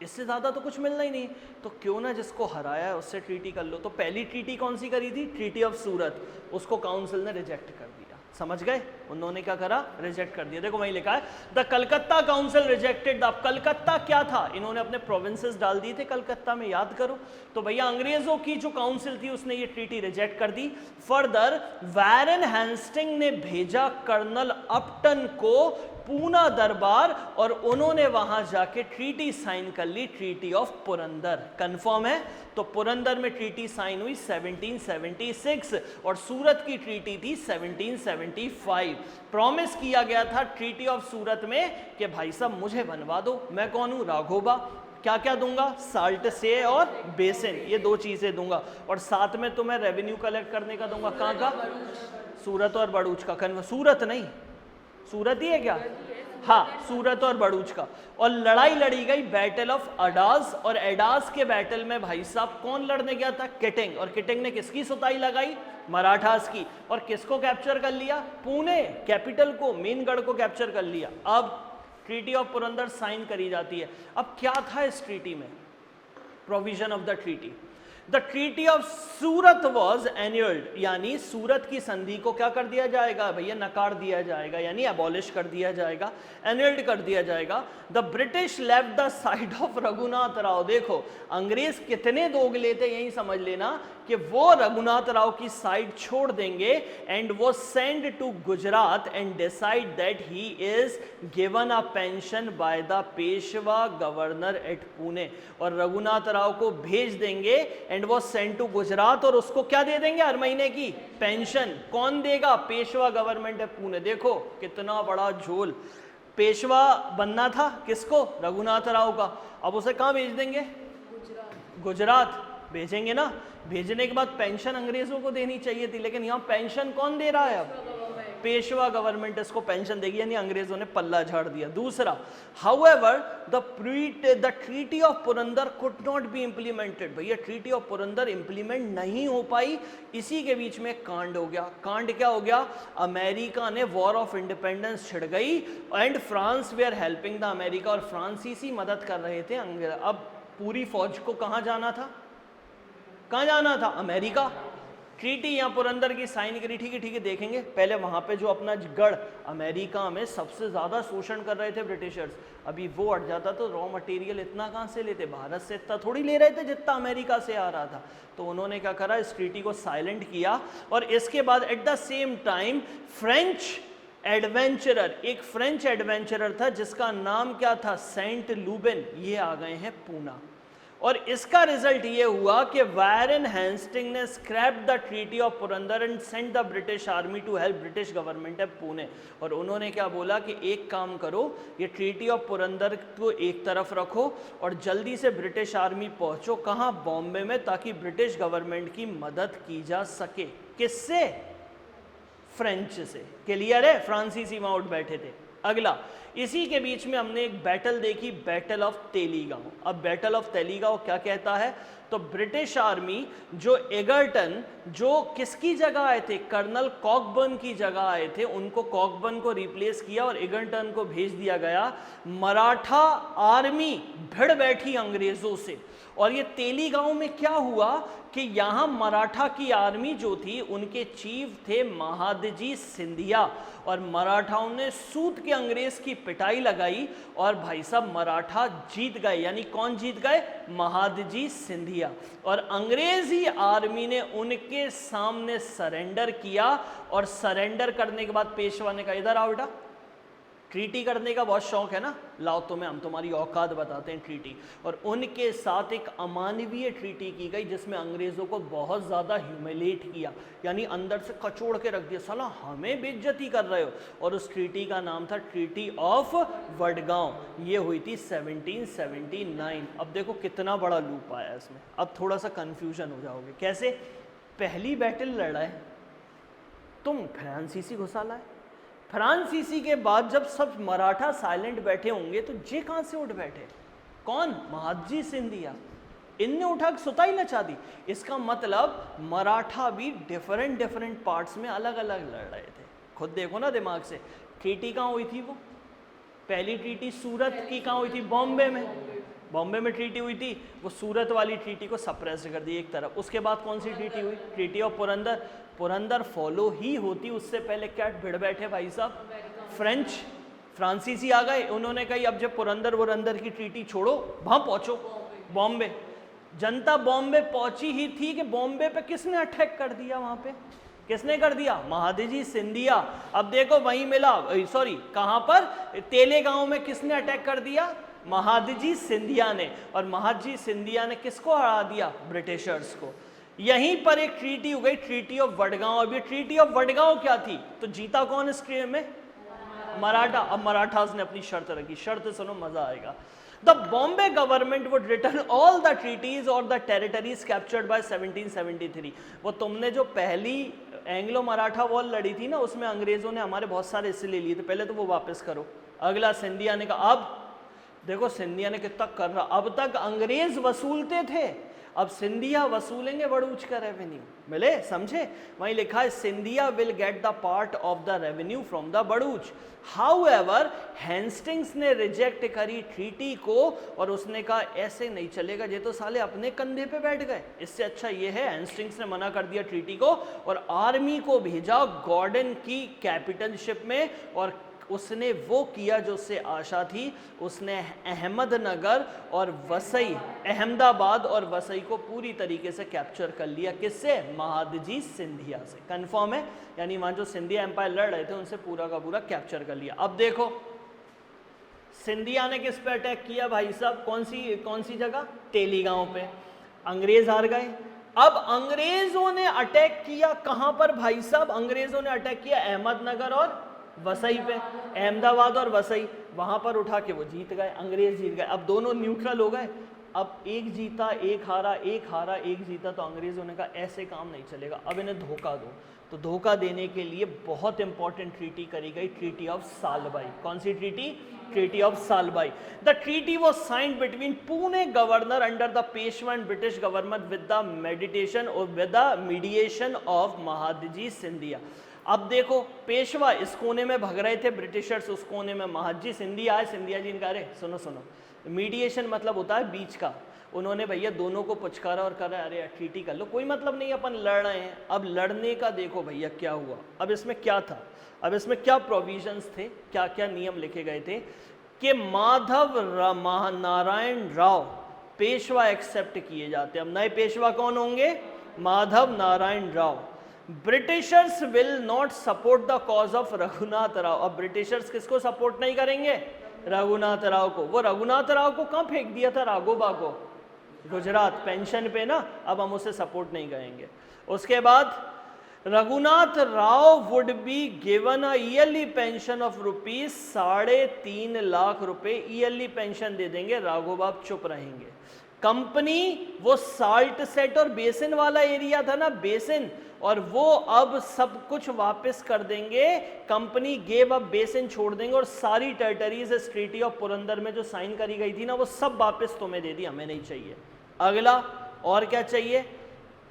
इससे ज्यादा तो कुछ मिलना ही नहीं। तो क्यों ना जिसको हराया है उससे ट्रीटी कर लो। तो पहली ट्रीटी कौन सी करी थी? ट्रीटी ऑफ सूरत। उसको काउंसिल ने रिजेक्ट कर दिया। समझ गए? उन्होंने क्या करा? रिजेक्ट कर दिया। देखो वहीं लिखा है द कलकत्ता काउंसिल रिजेक्टेड। अब कलकत्ता क्या था? इन्होंने अपने प्रोविंसेस डाल दिए थे कलकत्ता में, याद करो। तो भैया अंग्रेजों की जो काउंसिल थी उसने ये ट्रीटी रिजेक्ट कर दी। फर्दर वैरन हेस्टिंग ने भेजा कर्नल अपटन को पूना दरबार, और उन्होंने वहां जाके ट्रीटी साइन कर ली, ट्रीटी ऑफ पुरंदर। कंफर्म है? तो पुरंदर में ट्रीटी साइन हुई 1776, और सूरत की ट्रीटी थी 1775। प्रॉमिस किया गया था ट्रीटी ऑफ सूरत में कि भाई साहब मुझे बनवा दो। मैं कौन हूं? राघोबा। क्या क्या दूंगा? साल्ट से और बेसिन, ये दो चीजें दूंगा, और साथ में तुम्हें रेवेन्यू कलेक्ट करने का दूंगा। कहाँ का? सूरत और बड़ूच का। सूरत नहीं, सूरत ही है क्या? हाँ, सूरत और बड़ूच का। और लड़ाई लड़ी गई बैटल ऑफ अडास, और एडास के बैटल में भाई साहब कौन लड़ने गया था? किटिंग। और किटिंग ने किसकी सुताई लगाई? मराठास की। और किसको कैप्चर कर लिया? पुणे कैपिटल को, मेन गढ़ को कैप्चर कर लिया। अब ट्रीटी ऑफ पुरंदर साइन करी जाती है। अब क्या था इस ट्रीटी में? Provision of the treaty, the treaty of Surat was annulled, यानी सूरत की संधि को क्या कर दिया जाएगा भैया? नकार दिया जाएगा, यानी एबॉलिश कर दिया जाएगा, एन्यूल्ड कर दिया जाएगा। The British left the side of Raghunath Rao. देखो अंग्रेज कितने दोगले थे, यही समझ लेना कि वो रघुनाथ राव की साइड छोड़ देंगे, एंड वो send to Gujarat and decide that he is given a pension by the Peshwa governor at Pune. और रघुनाथ राव को भेज देंगे, एंड वो सेंड टू गुजरात, और उसको क्या दे देंगे? हर महीने की पेंशन। कौन देगा? पेशवा गवर्नमेंट है पुणे। देखो कितना बड़ा झोल। पेशवा बनना था किसको? रघुनाथ राव का। अब उसे कहां भेज देंगे? गुजरात भेजेंगे ना। भेजने के बाद पेंशन अंग्रेजों को देनी चाहिए थी, लेकिन यहाँ पेंशन कौन दे रहा है? अब पेशवा गवर्नमेंट इसको पेंशन देगी, यानी अंग्रेजों ने पल्ला झाड़ दिया। दूसरा, however the treaty of Purandar could not be implemented. भैया ट्रीटी ऑफ पुरंदर इंप्लीमेंट नहीं हो पाई। इसी के बीच में कांड हो गया। कांड क्या हो गया? अमेरिका ने वॉर ऑफ इंडिपेंडेंस छिड़ गई, and France they are helping the America, और फ्रांसीसी मदद कर रहे थे अंग्रेज। अब पूरी फौज को कहां जाना था? कहां जाना था? अमेरिका। ट्रीटी या पुरंदर की साइन करी, ठीक है देखेंगे। पहले वहां पे जो अपना गढ़ अमेरिका में सबसे ज्यादा शोषण कर रहे थे ब्रिटिशर्स, अभी वो हट जाता तो रॉ मटेरियल इतना कहां से लेते? भारत से इतना थोड़ी ले रहे थे जितना अमेरिका से आ रहा था। तो उन्होंने क्या करा? इस ट्रीटी को साइलेंट किया। और इसके बाद at the same time French adventurer, एक फ्रेंच एडवेंचरर था जिसका नाम क्या था? सेंट लूबेन, ये आ गए हैं पूना। और इसका रिजल्ट ये हुआ कि वारेन हेस्टिंग ने scrap the treaty of Purandar and sent the British army to help British government है पुणे। और उन्होंने क्या बोला कि एक काम करो, ये ट्रीटी ऑफ पुरंदर को एक तरफ रखो और जल्दी से ब्रिटिश आर्मी पहुंचो। कहाँ? बॉम्बे में, ताकि ब्रिटिश गवर्नमेंट की मदद की जा सके। किससे? फ्रेंच से। क्लियर है? फ्रांसीसी वहां उठ बैठे थे। अगला, इसी के बीच में हमने एक बैटल देखी, बैटल ऑफ तेलीगांव। अब बैटल ऑफ तेलीगांव क्या कहता है? तो ब्रिटिश आर्मी जो एगर्टन, जो किसकी जगह आए थे? कर्नल कॉकबर्न की जगह आए थे, उनको कॉकबर्न को रिप्लेस किया और एगर्टन को भेज दिया गया। मराठा आर्मी भिड़ बैठी अंग्रेजों से। और ये तेलीगांव में क्या हुआ कि यहाँ मराठा की आर्मी जो थी, उनके चीफ थे महादजी सिंधिया, और मराठाओं ने सूत के अंग्रेज की पिटाई लगाई, और भाई साहब मराठा जीत गए। यानी कौन जीत गए? महादजी सिंधिया। और अंग्रेजी आर्मी ने उनके सामने सरेंडर किया, और सरेंडर करने के बाद पेशवा ने कहा इधर आओ बेटा, ट्रीटी करने का बहुत शौक है ना, लाओ तुम्हें हम तुम्हारी औकात बताते हैं ट्रीटी। और उनके साथ एक अमानवीय ट्रीटी की गई, जिसमें अंग्रेजों को बहुत ज़्यादा ह्यूमिलेट किया, यानी अंदर से कचोड़ के रख दिया, साला हमें बेइज्जती कर रहे हो। और उस ट्रीटी का नाम था ट्रीटी ऑफ वडगांव। ये हुई थी 1779। अब देखो कितना बड़ा लूप आया इसमें। अब थोड़ा सा कन्फ्यूजन हो जाओगे, कैसे? पहली बैटल लड़ा है तुम, फ्रांसीसी घुसा लाए। फ्रांसीसी के बाद जब सब मराठा साइलेंट बैठे होंगे तो जे कहां से उठ बैठे? कौन? महादजी सिंधिया। इनने उठा के सुताई नचा दी। इसका मतलब मराठा भी डिफरेंट पार्ट्स में अलग अलग लड़ रहे थे। खुद देखो ना दिमाग से। ट्रीटी कहाँ हुई थी? वो पहली ट्रीटी सूरत की कहाँ हुई थी? बॉम्बे में। बॉम्बे में ट्रीटी हुई थी, वो सूरत वाली ट्रीटी को सप्रेस कर दी एक तरफ। उसके बाद कौन सी ट्रीटी हुई? Treaty of Purandar. Purandar follow ही होती, उससे पहले क्या भिड़ बैठे भाई साहब? फ्रेंच, फ्रांसीसी आ गए। उन्होंने कही अब जब पुरंदर की ट्रीटी छोड़ो, वहां पहुंचो बॉम्बे। जनता बॉम्बे पहुंची ही थी कि बॉम्बे पे किसने अटैक कर दिया? वहां पे किसने कर दिया? महादजी सिंधिया। अब देखो वहीं मिला, सॉरी कहां पर? तेलेगांव में किसने अटैक कर दिया? महादजी सिंधिया ने। और महादजी सिंधिया ने किसको हरा दिया? ब्रिटिशर्स को। यहीं पर एक ट्रीटी हो गई, ट्रीटी ऑफ वडगांव। अब ये ट्रीटी ऑफ वडगांव क्या थी? तो जीता कौन इस ट्रीटी में? मराठा। अब मराठास ने अपनी शर्त रखी। शर्त सुनो, मजा आएगा। The Bombay government would return all the treaties or the territories captured by 1773. वो तुमने जो पहली एंग्लो मराठा वॉर लड़ी थी ना, उसमें अंग्रेजों ने हमारे बहुत सारे हिस्से ले लिए थे, पहले तो वो वापस करो। अगला सिंधिया ने कहा, अब देखो सिंधिया ने कितना कर रहा, अब तक अंग्रेज वसूलते थे, अब सिंधिया वसूलेंगे बड़ूच का रेवेन्यू, मिले समझे? वहीं लिखा है Scindia will get the part of the revenue from the बड़ूच। हाउएवर हेस्टिंग्स ने रिजेक्ट करी ट्रीटी को और उसने कहा ऐसे नहीं चलेगा, ये तो साले अपने कंधे पे बैठ गए, इससे अच्छा ये है हेस्टिंग्स ने मना कर दिया ट्रीटी को और आर्मी को भेजा गॉर्डन की कैपिटलशिप में और उसने वो किया जो उससे आशा थी, उसने अहमदनगर और वसई, अहमदाबाद और वसई को पूरी तरीके से कैप्चर कर लिया। किससे? महादजी सिंधिया से। कंफर्म है? यानी वहां जो सिंधिया एम्पायर लड़ रहे थे उनसे पूरा का पूरा कैप्चर कर लिया। अब देखो सिंधिया ने किस पे अटैक किया भाई साहब, कौन सी जगह? तेलीगांव पे। अंग्रेज हार गए। अब अंग्रेजों ने अटैक किया कहां पर भाई साहब? अंग्रेजों ने अटैक किया अहमदनगर और वसई पे, अहमदाबाद और वसई, वहां पर उठा के वो जीत गए, अंग्रेज जीत गए। अब दोनों न्यूट्रल हो गए, अब एक जीता एक हारा, एक हारा एक जीता, तो अंग्रेजों ने कहा ऐसे काम नहीं चलेगा, अब इन्हें धोखा दो। तो धोखा देने के लिए बहुत इंपॉर्टेंट ट्रीटी करी गई, ट्रीटी ऑफ सालबाई। कौन सी treaty? Treaty of Salbai. The treaty was signed between Pune governor under the Peshwa and British government with the meditation और with the mediation of Mahadji Scindia. अब देखो पेशवा इस कोने में भग रहे थे, ब्रिटिशर्स उस कोने में, महादजी सिंधिया आए, सिंधिया जी इनका, अरे सुनो सुनो, मीडिएशन मतलब होता है बीच का, उन्होंने भैया दोनों को पुचकारा और कहा अरे यार ट्रीटी कर लो, कोई मतलब नहीं अपन लड़ रहे हैं। अब लड़ने का देखो भैया क्या हुआ, अब इसमें क्या था, अब इसमें क्या प्रोविजंस थे, क्या क्या नियम लिखे गए थे कि माधव नारायण राव पेशवा एक्सेप्ट किए जाते। अब नए पेशवा कौन होंगे? Madhav Narayan Rao. Britishers will not support the cause of Raghunath Rao. अब ब्रिटिशर्स किसको सपोर्ट नहीं करेंगे? रघुनाथ राव को। वो रघुनाथ राव को कहाँ फेंक दिया था? राघोबा को, गुजरात, पेंशन पे ना, अब हम उसे सपोर्ट नहीं करेंगे। उसके बाद Raghunath Rao would be given a yearly pension of rupees 3.5 lakh रुपए ईयरली पेंशन दे देंगे, राघोबा चुप रहेंगे। कंपनी, वो साल्ट सेट और बेसिन वाला एरिया था ना, बेसिन, और वो अब सब कुछ वापस कर देंगे। कंपनी गेव अप बेसिन छोड़ देंगे और सारी टेरिटरीज इस ट्रीटी ऑफ पुरंदर में जो साइन करी गई थी ना, वो सब वापस तुम्हें दे दी, हमें नहीं चाहिए। अगला और क्या चाहिए?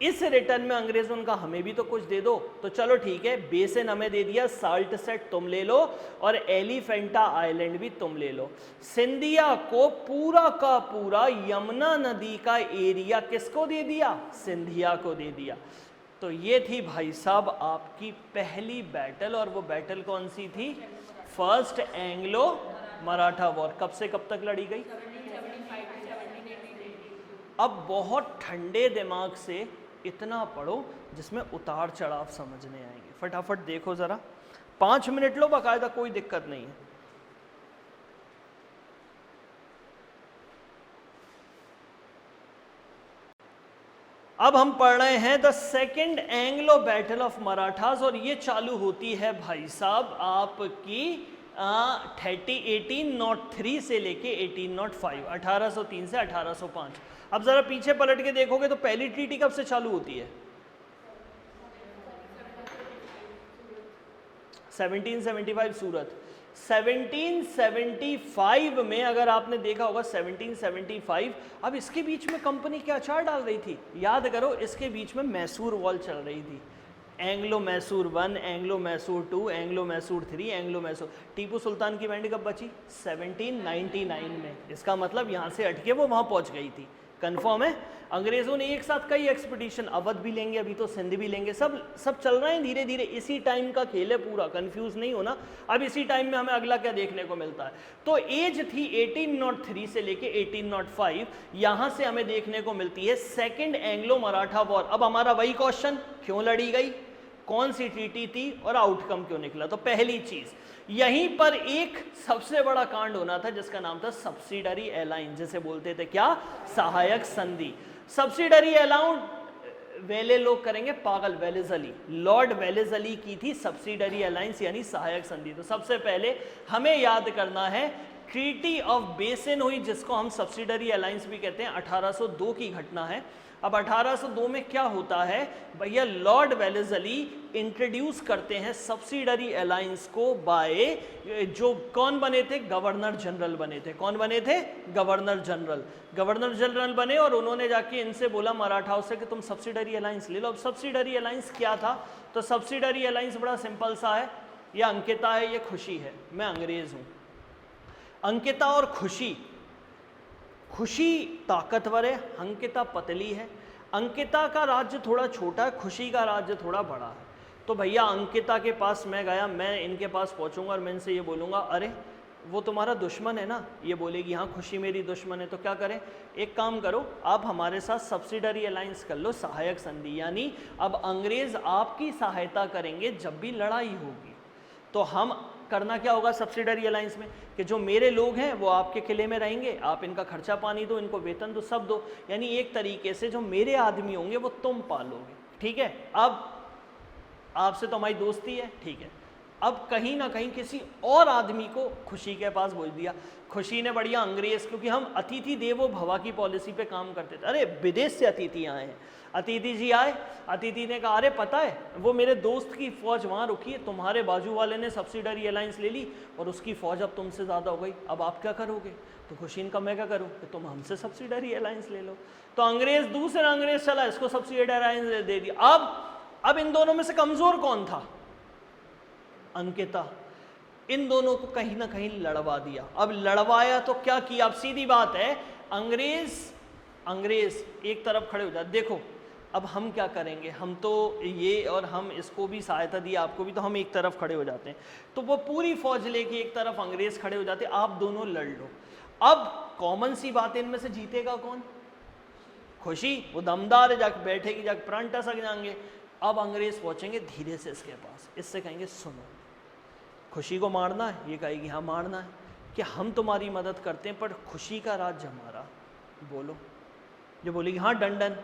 इस रिटर्न में अंग्रेजों का हमें भी तो कुछ दे दो, तो चलो ठीक है, बेसिन हमें दे दिया, साल्ट सेट तुम ले लो और एलिफेंटा आइलैंड भी तुम ले लो। सिंधिया को पूरा का पूरा यमुना नदी का एरिया किसको दे दिया? सिंधिया को दे दिया। तो ये थी भाई साहब आपकी पहली बैटल, और वो बैटल कौन सी थी? First Anglo Maratha war. कब से कब तक लड़ी गई? अब बहुत ठंडे दिमाग से इतना पढ़ो जिसमें उतार चढ़ाव समझने आएंगे। फटाफट देखो जरा, 5 मिनट लो बाकायदा, कोई दिक्कत नहीं है। अब हम पढ़ रहे हैं the second Anglo battle of Marathas, और ये चालू होती है भाई साहब आपकी 1803 से लेके 1805, 1803 से 1805। अब जरा पीछे पलट के देखोगे तो पहली ट्रीटी कब से चालू होती है? 1775 सूरत। 1775 में अगर आपने देखा होगा 1775, अब इसके बीच में कंपनी क्या अचार डाल रही थी? याद करो, इसके बीच में मैसूर वॉल चल रही थी। Anglo Mysore 1, Anglo Mysore 2, Anglo Mysore 3, Anglo Mysore. Tipu Sultan की बैंड कब बची? 1799 में। इसका मतलब यहाँ से हटके वो वहाँ पहुँच गई थी। कंफर्म है? अंग्रेजों ने एक साथ कई एक्सपीडिशन, अवध भी लेंगे, अभी तो सिंध भी लेंगे, सब चल रहे हैं धीरे धीरे। इसी टाइम का खेल है पूरा, कंफ्यूज नहीं होना। अब इसी टाइम में हमें अगला क्या देखने को मिलता है? तो एज थी 1803 से लेके 1805। यहां से हमें देखने को मिलती है सेकेंड एंग्लो मराठा वॉर। अब हमारा वही क्वेश्चन, क्यों लड़ी गई, कौन सी ट्रीटी थी और आउटकम क्यों निकला? तो पहली चीज, यहीं पर एक सबसे बड़ा कांड होना था जिसका नाम था सब्सिडरी अलायंस, जिसे बोलते थे क्या? सहायक संधि। सब्सिडरी अलाउंस वेले लोग करेंगे पागल, वेलेजली, लॉर्ड वेलेजली की थी सब्सिडरी अलायंस यानी सहायक संधि। तो सबसे पहले हमें याद करना है ट्रीटी ऑफ बेसिन हुई, जिसको हम सब्सिडरी अलायंस भी कहते हैं, 1802 की घटना है। अब 1802 में क्या होता है भैया, लॉर्ड वेलेस्ली इंट्रोड्यूस करते हैं सब्सिडरी अलायंस को बाय, जो कौन बने थे, गवर्नर जनरल बने थे। कौन बने थे, गवर्नर जनरल। गवर्नर जनरल बने और उन्होंने जाके इनसे बोला मराठाओं से कि तुम सब्सिडरी अलायंस ले लो। अब सब्सिडरी अलायंस क्या था, तो सब्सिडरी अलायंस बड़ा सिंपल सा है, ये अंकिता है, ये खुशी है, मैं अंग्रेज हूं। अंकिता और खुशी, खुशी ताकतवर है, अंकिता पतली है। अंकिता का राज्य थोड़ा छोटा है, खुशी का राज्य थोड़ा बड़ा है। तो भैया अंकिता के पास मैं गया, मैं इनके पास पहुंचूंगा और मैं इनसे ये बोलूंगा, अरे वो तुम्हारा दुश्मन है ना। ये बोलेगी हाँ खुशी मेरी दुश्मन है। तो क्या करें, एक काम करो, आप हमारे साथ सब्सिडरी अलायंस कर लो, सहायक संधि, यानी अब अंग्रेज आपकी सहायता करेंगे जब भी लड़ाई होगी। तो हम करना क्या होगा सब्सिडरी अलायंस में, कि जो मेरे लोग हैं वो आपके किले में रहेंगे, आप इनका खर्चा पानी दो, इनको वेतन दो, सब दो, यानी एक तरीके से जो मेरे आदमी होंगे वो तुम पालोगे, ठीक है। अब आपसे तो हमारी दोस्ती है, ठीक है। अब कहीं ना कहीं किसी और आदमी को खुशी के पास भेज दिया। खुशी ने बढ़िया अंग्रेज, क्योंकि हम अतिथि देवो भव की पॉलिसी पे काम करते थे, अरे विदेश से अतिथि आए हैं, अतिथि जी आए, अतिथि ने कहा अरे पता है वो मेरे दोस्त की फौज वहाँ रुकी है, तुम्हारे बाजू वाले ने सब्सिडरी अलायंस ले ली और उसकी फौज अब तुमसे ज़्यादा हो गई, अब आप क्या करोगे। तो खुशी ने कहा मैं क्या करूँ, कि तुम हमसे सब्सिडरी अलायंस ले लो। तो अंग्रेज, दूसरा अंग्रेज चला, इसको सब्सिडरी अलायंस दे दिया। अब इन दोनों में से कमज़ोर कौन था, अंकिता। इन दोनों को कहीं ना कहीं लड़वा दिया। अब लड़वाया तो क्या किया, अब सीधी बात है, अंग्रेज एक तरफ खड़े हो जाते, देखो अब हम क्या करेंगे, हम तो ये और हम इसको भी सहायता दी आपको भी, तो हम एक तरफ खड़े हो जाते हैं। तो वो पूरी फौज लेके एक तरफ अंग्रेज खड़े हो जाते, आप दोनों लड़ लो। अब कॉमन सी बात है, इनमें से जीतेगा कौन, खुशी, वो दमदार है, जाके बैठेगी, जाके प्राण टसक जाएंगे। अब अंग्रेज पहुंचेंगे धीरे से इसके पास, इससे कहेंगे सुनो खुशी को मारना है, ये कहेगी हाँ मारना है, कि हम तुम्हारी मदद करते हैं पर खुशी का राज्य हमारा, बोलो। जो बोलेगी हाँ डन डन,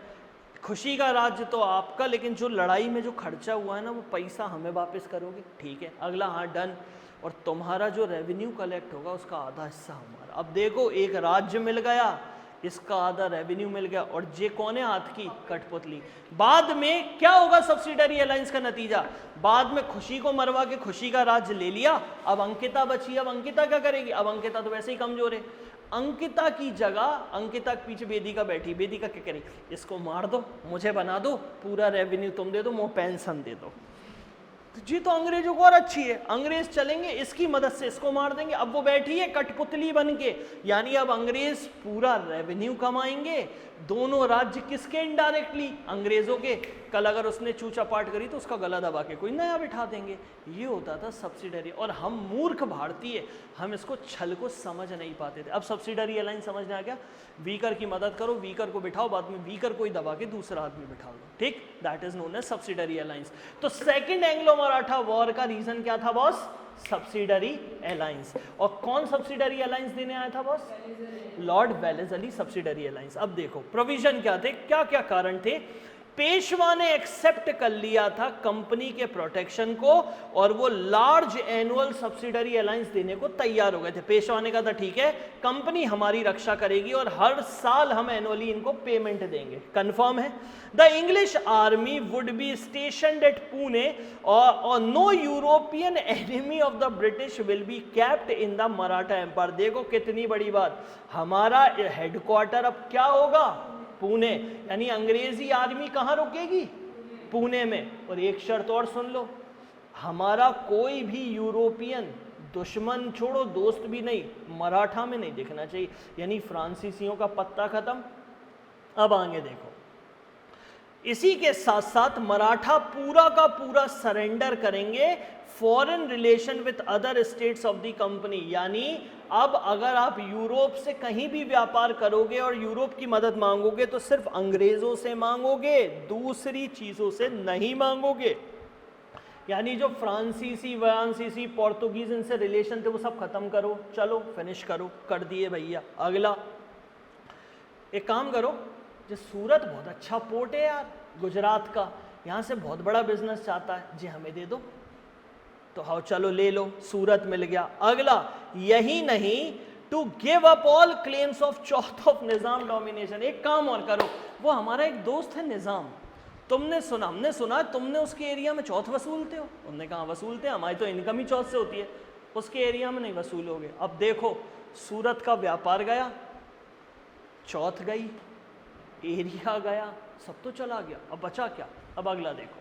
खुशी का राज्य तो आपका, लेकिन जो लड़ाई में जो खर्चा हुआ है ना वो पैसा हमें वापस करोगे, ठीक है। अगला हाँ डन, और तुम्हारा जो रेवेन्यू कलेक्ट होगा उसका आधा हिस्सा हमारा। अब देखो एक राज्य मिल गया, इसका आधा रेवेन्यू मिल गया, और जे कौन है हाथ की कठपुतली। बाद में क्या होगा सब्सिडरी अलायंस का नतीजा, बाद में खुशी को मरवा के खुशी का राज्य ले लिया, अब अंकिता बची। अब अंकिता क्या करेगी, अब अंकिता तो वैसे ही कमजोर है, अंकिता की जगह, अंकिता के पीछे वेदिका बैठी, वेदिका क्या करेगी, इसको मार दो, मुझे बना दो, पूरा रेवेन्यू तुम दे दो, मुझे पेंशन दे दो। जी तो अंग्रेजों को और अच्छी है, अंग्रेज चलेंगे इसकी मदद से इसको मार देंगे। अब वो बैठी है कठपुतली बन के, यानी अब अंग्रेज पूरा रेवेन्यू कमाएंगे, दोनों राज्य किसके, इनडायरेक्टली अंग्रेजों के। कल अगर उसने चूचा पाट करी तो उसका गला दबा के कोई नया बिठा देंगे। ये होता था सब्सिडरी, और हम मूर्ख भारतीय, हम इसको छल को समझ नहीं पाते थे। अब सब्सिडरी अलायंस समझने आ गया, वीकर की मदद करो, वीकर को बिठाओ, बाद में वीकर को ही दबा के दूसरा आदमी बिठा दो, ठीक, that is known as subsidiary alliance. तो सेकेंड एंग्लो मराठा वॉर का रीजन क्या था बॉस, सब्सिडरी अलायंस। और कौन सब्सिडरी अलायंस देने आया था boss, Lord Wellesley subsidiary alliance. अब देखो प्रोविजन क्या थे, क्या क्या कारण थे। पेशवा ने एक्सेप्ट कर लिया था कंपनी के प्रोटेक्शन को, और वो लार्ज एनुअल सब्सिडरी अलायंस देने को तैयार हो गए थे। पेशवा ने कहा था ठीक है कंपनी हमारी रक्षा करेगी और हर साल हम एनुअली इनको पेमेंट देंगे, कंफर्म है। The English army would be stationed at Pune और no European enemy of the British will be kept in the Maratha empire. देखो कितनी बड़ी बात, हमारा हेडक्वार्टर अब क्या होगा, पुणे, यानी अंग्रेजी आर्मी कहां रुकेगी, पुणे में। और एक शर्त और सुन लो, हमारा कोई भी यूरोपियन दुश्मन छोड़ो दोस्त भी नहीं मराठा में नहीं दिखना चाहिए, यानी फ्रांसीसियों का पत्ता खत्म। अब आगे देखो, इसी के साथ साथ मराठा पूरा का पूरा सरेंडर करेंगे foreign relation with other states of the company. यानी अब अगर आप यूरोप से कहीं भी व्यापार करोगे और यूरोप की मदद मांगोगे तो सिर्फ अंग्रेजों से मांगोगे, दूसरी चीजों से नहीं मांगोगे। यानी जो फ्रांसीसी व्रांसीसी पोर्तुगीज इनसे रिलेशन थे वो सब खत्म करो, चलो फिनिश करो, कर दिए भैया। अगला एक काम करो, जो सूरत बहुत अच्छा पोर्ट है यार गुजरात का, यहाँ से बहुत बड़ा बिजनेस चाहता है जी, हमें दे दो। तो हाँ चलो ले लो, सूरत मिल गया। अगला यही नहीं, to give up all claims of chauth of Nizam domination. एक काम और करो, वो हमारा एक दोस्त है निजाम, तुमने सुना, हमने सुना तुमने उसके एरिया में चौथ वसूलते हो। उन्होंने कहा वसूलते हैं, हमारी तो इनकम ही चौथ से होती है, उसके एरिया में नहीं वसूलोगे। अब देखो सूरत का व्यापार गया, चौथ गई, एरिया गया, सब तो चला गया, अब बचा क्या? अब अगला देखो,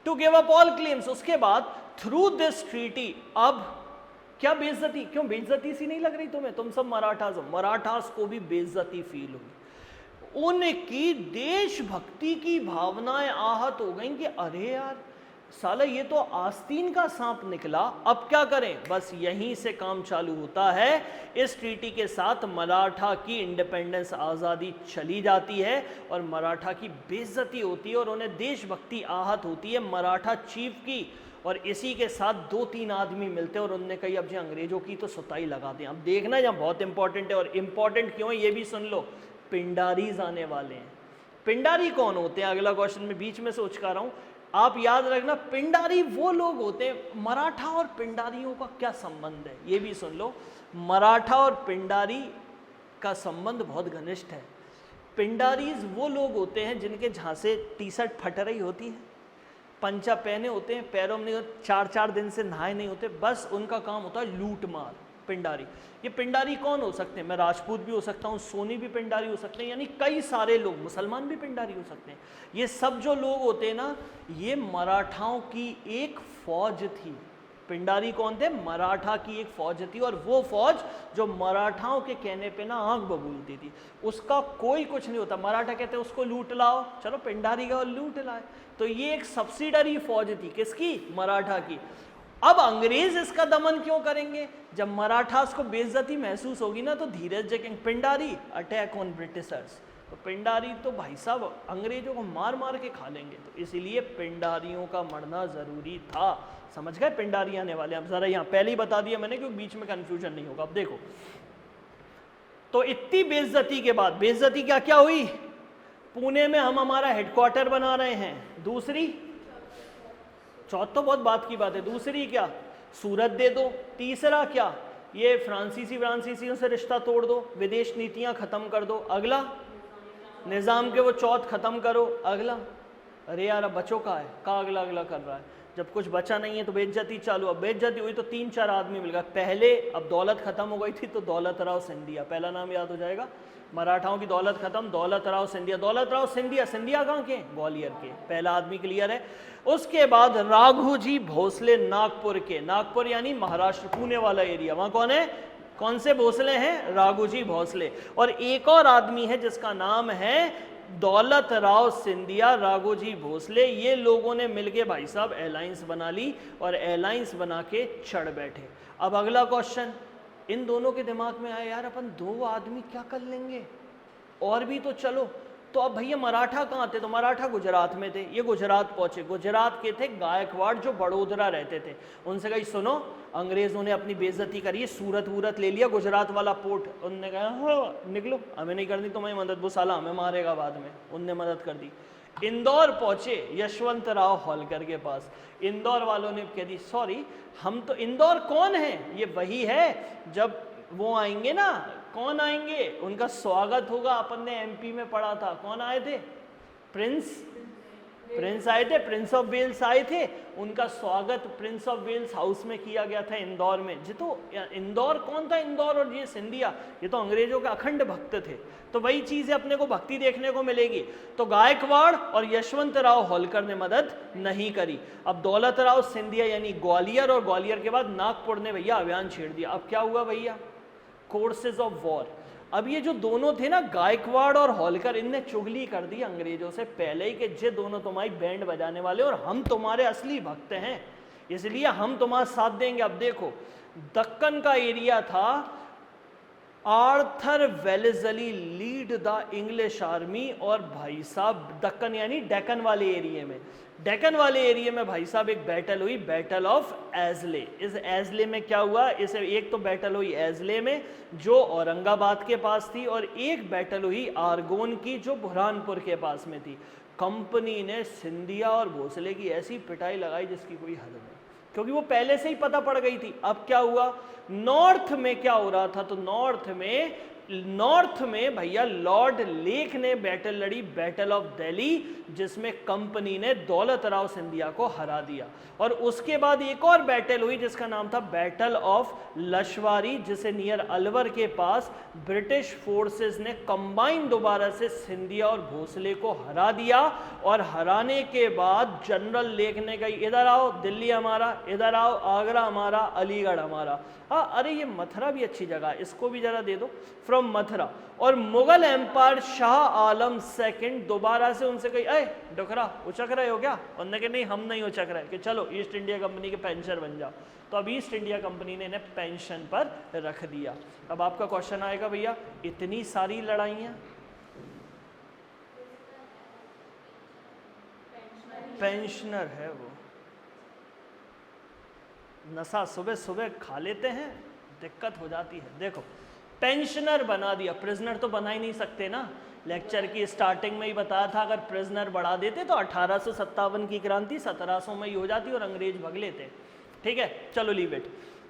to give up all claims, उसके बाद थ्रू दिस ट्रीटी, अब क्या बेइज्जती, क्यों बेइज्जती सी नहीं लग रही तुम्हें? तुम सब मराठास हो, मराठास को भी बेइज्जती फील होगी, उनकी देशभक्ति की भावनाएं आहत हो गई कि अरे यार साला ये तो आस्तीन का सांप निकला, अब क्या करें? बस यहीं से काम चालू होता है। इस ट्रीटी के साथ मराठा की इंडिपेंडेंस, आज़ादी चली जाती है और मराठा की बेइज्जती होती है और उन्हें देशभक्ति आहत होती है मराठा चीफ की। और इसी के साथ 2-3 आदमी मिलते हैं और उनने कही अब जी अंग्रेजों की तो सुताई लगा दें। अब देखना जहाँ बहुत इंपॉर्टेंट है, और इम्पॉर्टेंट क्यों है ये भी सुन लो, पिंडारीज आने वाले हैं। पिंडारी कौन होते हैं? अगला क्वेश्चन में बीच में सोच कर रहा हूँ, आप याद रखना, पिंडारी वो लोग होते हैं। मराठा और पिंडारियों का क्या संबंध है ये भी सुन लो। मराठा और पिंडारी का संबंध बहुत घनिष्ठ है। पिंडारीज वो लोग होते हैं जिनके जहाँ से टी शर्ट फट रही होती है, पंचा पहने होते हैं, पैरों में 4-4 दिन से नहाए नहीं होते, बस उनका काम होता है लूट मार। पिंडारी, ये पिंडारी कौन हो सकते हैं? मैं राजपूत भी हो सकता हूँ, सोनी भी पिंडारी हो सकते हैं, यानी कई सारे लोग, मुसलमान भी पिंडारी हो सकते हैं। ये सब जो लोग होते हैं ना, ये मराठाओं की एक फौज थी। पिंडारी कौन थे? मराठा की एक फौज थी, और वो फौज जो मराठाओं के कहने पे ना आंख बबूलती थी, उसका कोई कुछ नहीं होता। मराठा कहते उसको लूट लाओ, चलो पिंडारी गए और लूट लाए। तो ये एक सब्सिडरी फौज थी, किसकी? मराठा की। अब अंग्रेज इसका दमन क्यों करेंगे? जब मराठास को बेइज्जती महसूस होगी ना, तो धीरज जयकिंग, पिंडारी अटैक ऑन ब्रिटिशर्स, तो पिंडारी तो भाई साहब अंग्रेजों को मार मार के खा लेंगे, तो इसीलिए पिंडारियों का मरना जरूरी था। समझ गए? पिंडारी आने वाले। अब जरा यहाँ पहले ही बता दिया मैंने, क्योंकि बीच में कंफ्यूजन नहीं होगा। अब देखो, तो इतनी बेइज्जती के बाद, बेइज्जती क्या क्या हुई? पुणे में हम हमारा हेडक्वार्टर बना रहे हैं, दूसरी चौथ तो बहुत बात की बात है, दूसरी क्या? सूरत दे दो। तीसरा क्या? ये फ्रांसीसियों से रिश्ता तोड़ दो, विदेश नीतियां खत्म कर दो। अगला, निज़ाम के वो चौथ खत्म करो। अगला, अरे यार अब बचो का है, का अगला अगला कर रहा है। जब कुछ बचा नहीं है तो बेइज्जती चालू। अब बेइज्जती हुई तो 3-4 आदमी मिल गए। पहले, अब दौलत खत्म हो गई थी तो दौलत राव सिंधिया, पहला नाम याद हो जाएगा। मराठाओं की दौलत खत्म, दौलत राव सिंधिया। दौलत राव सिंधिया, सिंधिया कहाँ के? ग्वालियर के, पहला आदमी क्लियर है। उसके बाद राघोजी भोसले, नागपुर के, नागपुर यानी महाराष्ट्र, पुणे वाला एरिया, वहाँ कौन है? कौन से भोसले हैं? राघोजी भोसले। और एक और आदमी है जिसका नाम है दौलत राव सिंधिया, राघोजी भोसले। ये लोगों ने मिलके भाई साहब अलायंस बना ली और अलायंस बना के चढ़ बैठे। अब अगला क्वेश्चन इन दोनों के दिमाग में आया, यार अपन 2 आदमी क्या कर लेंगे, और भी तो चलो। तो अब भैया मराठा कहाँ थे? तो मराठा गुजरात में थे। ये गुजरात पहुंचे। गुजरात के थे गायकवाड़, जो बड़ोदरा रहते थे। उनसे कही सुनो, अंग्रेजों ने अपनी बेइज्जती करी है, सूरत वूरत ले लिया, गुजरात वाला पोर्ट। उनने कहा हाँ निकलो, हमें नहीं करनी तुम्हारी मदद, वो साला हमें मारेगा बाद में। उनने मदद कर दी। इंदौर पहुंचे यशवंत राव होलकर के पास। इंदौर वालों ने कह दी सॉरी, हम तो, इंदौर कौन है? ये वही है जब वो आएंगे ना, कौन आएंगे? उनका स्वागत होगा। अपन ने एमपी में पढ़ा था, कौन आए थे? प्रिंस आए थे, प्रिंस ऑफ वेल्स आए थे। उनका स्वागत प्रिंस ऑफ वेल्स हाउस में किया गया था इंदौर में। जी तो इंदौर कौन था? इंदौर और ये सिंधिया, ये तो अंग्रेजों के अखंड भक्त थे। तो वही चीज़ है, अपने को भक्ति देखने को मिलेगी। तो गायकवाड़ और यशवंत राव होलकर ने मदद नहीं करी। अब दौलत राव सिंधिया यानी ग्वालियर, और ग्वालियर के बाद नागपुर ने भैया अभियान छेड़ दिया। अब क्या हुआ भैया? Courses of war. अब ये जो दोनों थे ना, गायकवाड़ और होलकर, इनने चुगली कर दी अंग्रेजों से पहले ही कि जे दोनों तुम्हारी बैंड बजाने वाले और हम तुम्हारे असली भक्त हैं, इसलिए हम तुम्हारा साथ देंगे। अब देखो, दक्कन का एरिया था, Arthur Wellesley lead the English army. और भाई साहब दक्कन यानी डेक्कन वाले एरिया में, डेक्कन वाले एरिया में भाई साहब एक बैटल हुई, बैटल ऑफ एजले। इस एजले में क्या हुआ? इसे एक तो बैटल हुई एजले में जो औरंगाबाद के पास थी, और एक बैटल हुई आरगोन की जो बुरहानपुर के पास में थी। कंपनी ने सिंधिया और भोसले की ऐसी पिटाई लगाई जिसकी कोई हद नहीं। क्योंकि वो पहले से ही पता पड़ गई थी। अब क्या हुआ, नॉर्थ में क्या हो रहा था, तो नॉर्थ में भैया लॉर्ड लेक ने बैटल लड़ी, बैटल ऑफ दिल्ली, जिसमें कंपनी ने दौलत राव सिंधिया को हरा दिया। और उसके बाद एक और बैटल हुई जिसका नाम था बैटल ऑफ लश्वारी, जिसे नियर अलवर के पास ब्रिटिश फोर्सेस ने कंबाइन दोबारा से सिंधिया और भोसले को हरा दिया। और हराने के बाद जनरल लेक ने कही इधर आओ, दिल्ली हमारा, इधर आओ, आगरा हमारा, अलीगढ़ हमारा। हाँ, अरे ये मथुरा भी अच्छी जगह है, इसको भी जरा दे दो, फ्रॉम मथुरा। और मुगल एम्पायर शाह आलम सेकंड दोबारा से उनसे कही अरे डोकरा उचक रहे हो क्या, उन्होंने कहा नहीं हम नहीं उचक रहे, कि चलो ईस्ट इंडिया कंपनी के पेंशनर बन जाओ। तो अब ईस्ट इंडिया कंपनी ने इन्हें पेंशन पर रख दिया। अब आपका क्वेश्चन आएगा भैया इतनी सारी लड़ाइयाँ, पेंशनर है वो, नशा सुबह सुबह खा लेते हैं, दिक्कत हो जाती है। देखो पेंशनर बना दिया, प्रिजनर तो बना ही नहीं सकते ना, लेक्चर की स्टार्टिंग में ही बताया था अगर प्रिजनर बढ़ा देते तो 1857 की क्रांति 1700 में ही हो जाती और अंग्रेज भग लेते। ठीक है, चलो लीव इट,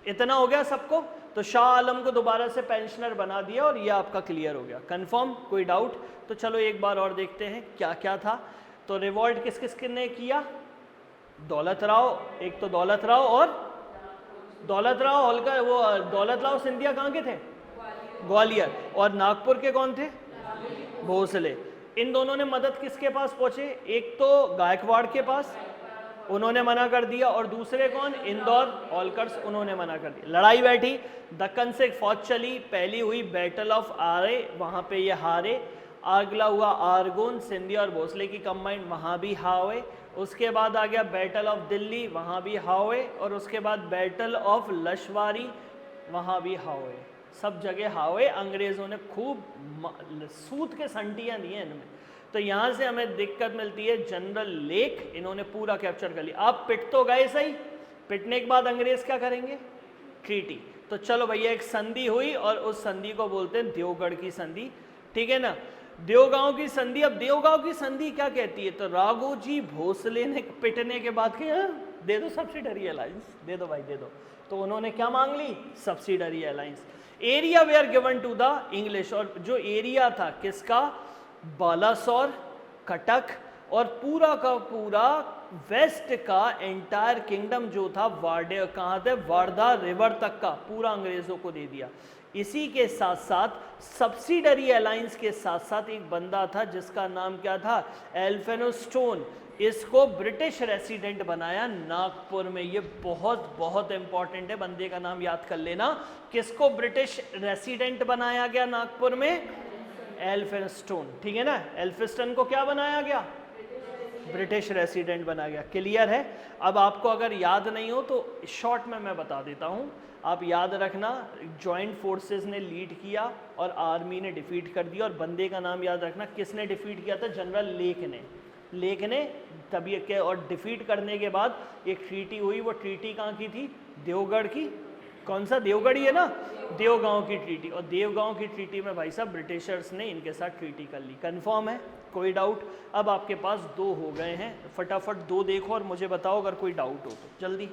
इतना हो गया सबको। तो शाह आलम को दोबारा से पेंशनर बना दिया और ये आपका क्लियर हो गया, कंफर्म, कोई डाउट? तो चलो एक बार और देखते हैं क्या क्या था। तो रिवॉल्ट किस किस ने किया, दौलत राव, एक तो दौलत राव और दौलत राव होलकर, वो दौलत राव सिंधिया कहाँ के थे, ग्वालियर, और नागपुर के कौन थे, भोसले। इन दोनों ने मदद किसके पास पहुंचे, एक तो गायकवाड़ के पास, उन्होंने मना कर दिया, और दूसरे कौन, इंदौर, होलकर्स, उन्होंने मना कर दिया। लड़ाई बैठी, दक्कन से फौज चली, पहली हुई बैटल ऑफ आरे, वहां पे ये हारे। अगला हुआ आरगोन, सिंधिया और भोसले की कंबाइंड, वहां भी हावे। उसके बाद आ गया बैटल ऑफ दिल्ली, वहां भी हावे। और उसके बाद बैटल ऑफ लश्वारी, वहां भी हावे। सब जगह हावे, अंग्रेजों ने खूब सूत के संटियां दी हैं इनमें। तो यहाँ से हमें दिक्कत मिलती है, जनरल लेक इन्होंने पूरा कैप्चर कर लिया। आप पिट तो गए सही, पिटने के बाद अंग्रेज क्या करेंगे, ट्रीटी। तो चलो भैया एक संधि हुई और उस संधि को बोलते हैं देवगढ़ की संधि, ठीक है ना, देवगांव की संधि। अब देवगांव की संधि क्या कहती है, तो राघोजी भोसले ने पिटने के बाद क्या, दे दो सब्सिडरी अलायंस, दे दो भाई दे दो। तो उन्होंने क्या मांग ली, subsidiary alliance. Area they are given to the English, और जो एरिया था किसका, बालासोर, कटक और पूरा का पूरा वेस्ट का एंटायर किंगडम जो था वार्डे, कहाँ थे, वारधा रिवर तक का पूरा अंग्रेजों को दे दिया। इसी के साथ साथ सब्सिडरी अलायंस के साथ साथ एक बंदा था जिसका नाम क्या था, एल्फिनस्टोन, इसको ब्रिटिश रेसिडेंट बनाया नागपुर में। ये बहुत बहुत इंपॉर्टेंट है, बंदे का नाम याद कर लेना। किसको ब्रिटिश रेसिडेंट बनाया गया नागपुर में, एल्फिनस्टोन, ठीक है ना। एल्फिस्टन को क्या बनाया गया, ब्रिटिश रेसिडेंट बना गया। क्लियर है। अब आपको अगर याद नहीं हो तो शॉर्ट में मैं बता देता हूँ, आप याद रखना, जॉइंट फोर्सेस ने लीड किया और आर्मी ने डिफीट कर दिया। और बंदे का नाम याद रखना, किसने डिफीट किया था, जनरल लेक ने तभी के। और डिफीट करने के बाद एक ट्रीटी हुई, वो ट्रीटी कहाँ की थी, देवगढ़ की। कौन सा, देवगढ़ ही है ना, देवगांव की ट्रीटी। और देवगांव की ट्रीटी में भाई साहब ब्रिटिशर्स ने इनके साथ ट्रीटी कर ली। कंफर्म है, कोई डाउट? अब आपके पास 2 हो गए हैं, फटाफट 2 देखो और मुझे बताओ अगर कोई डाउट हो तो जल्दी।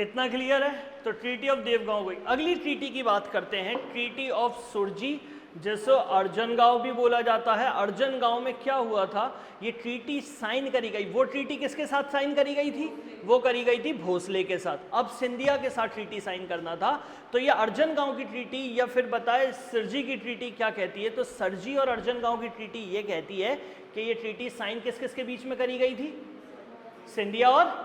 इतना क्लियर है? तो ट्रीटी ऑफ देवगांव गई। अगली ट्रीटी की बात करते हैं, ट्रीटी ऑफ सुरजी, जिसे अर्जन गांव भी बोला जाता है। अर्जन गांव में क्या हुआ था, ये ट्रीटी साइन करी गई। वो ट्रीटी किसके साथ साइन करी गई थी? वो करी गई थी भोसले के साथ। अब सिंधिया के साथ ट्रीटी साइन करना था, तो ये अर्जन गांव की ट्रीटी या फिर बताए सरजी की ट्रीटी क्या कहती है? तो सरजी और अर्जन गांव की ट्रीटी ये कहती है कि ये ट्रीटी साइन किस किस के बीच में करी गई थी? सिंधिया और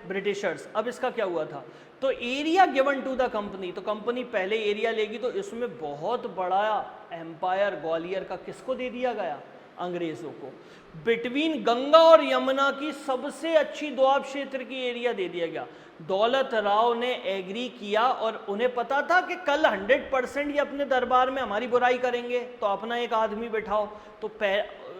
ब्रिटिशर्स। अब इसका क्या हुआ था, तो area given to the company, तो कंपनी पहले एरिया लेगी, तो इसमें बहुत बड़ा एम्पायर ग्वालियर का किसको दे दिया गया? अंग्रेजों को। बिटवीन गंगा और यमुना की सबसे अच्छी दोआब क्षेत्र की एरिया दे दिया गया। दौलत राव ने एग्री किया और उन्हें पता था कि कल 100% ये अपने दरबार में हमारी बुराई करेंगे, तो अपना एक आदमी बैठाओ। तो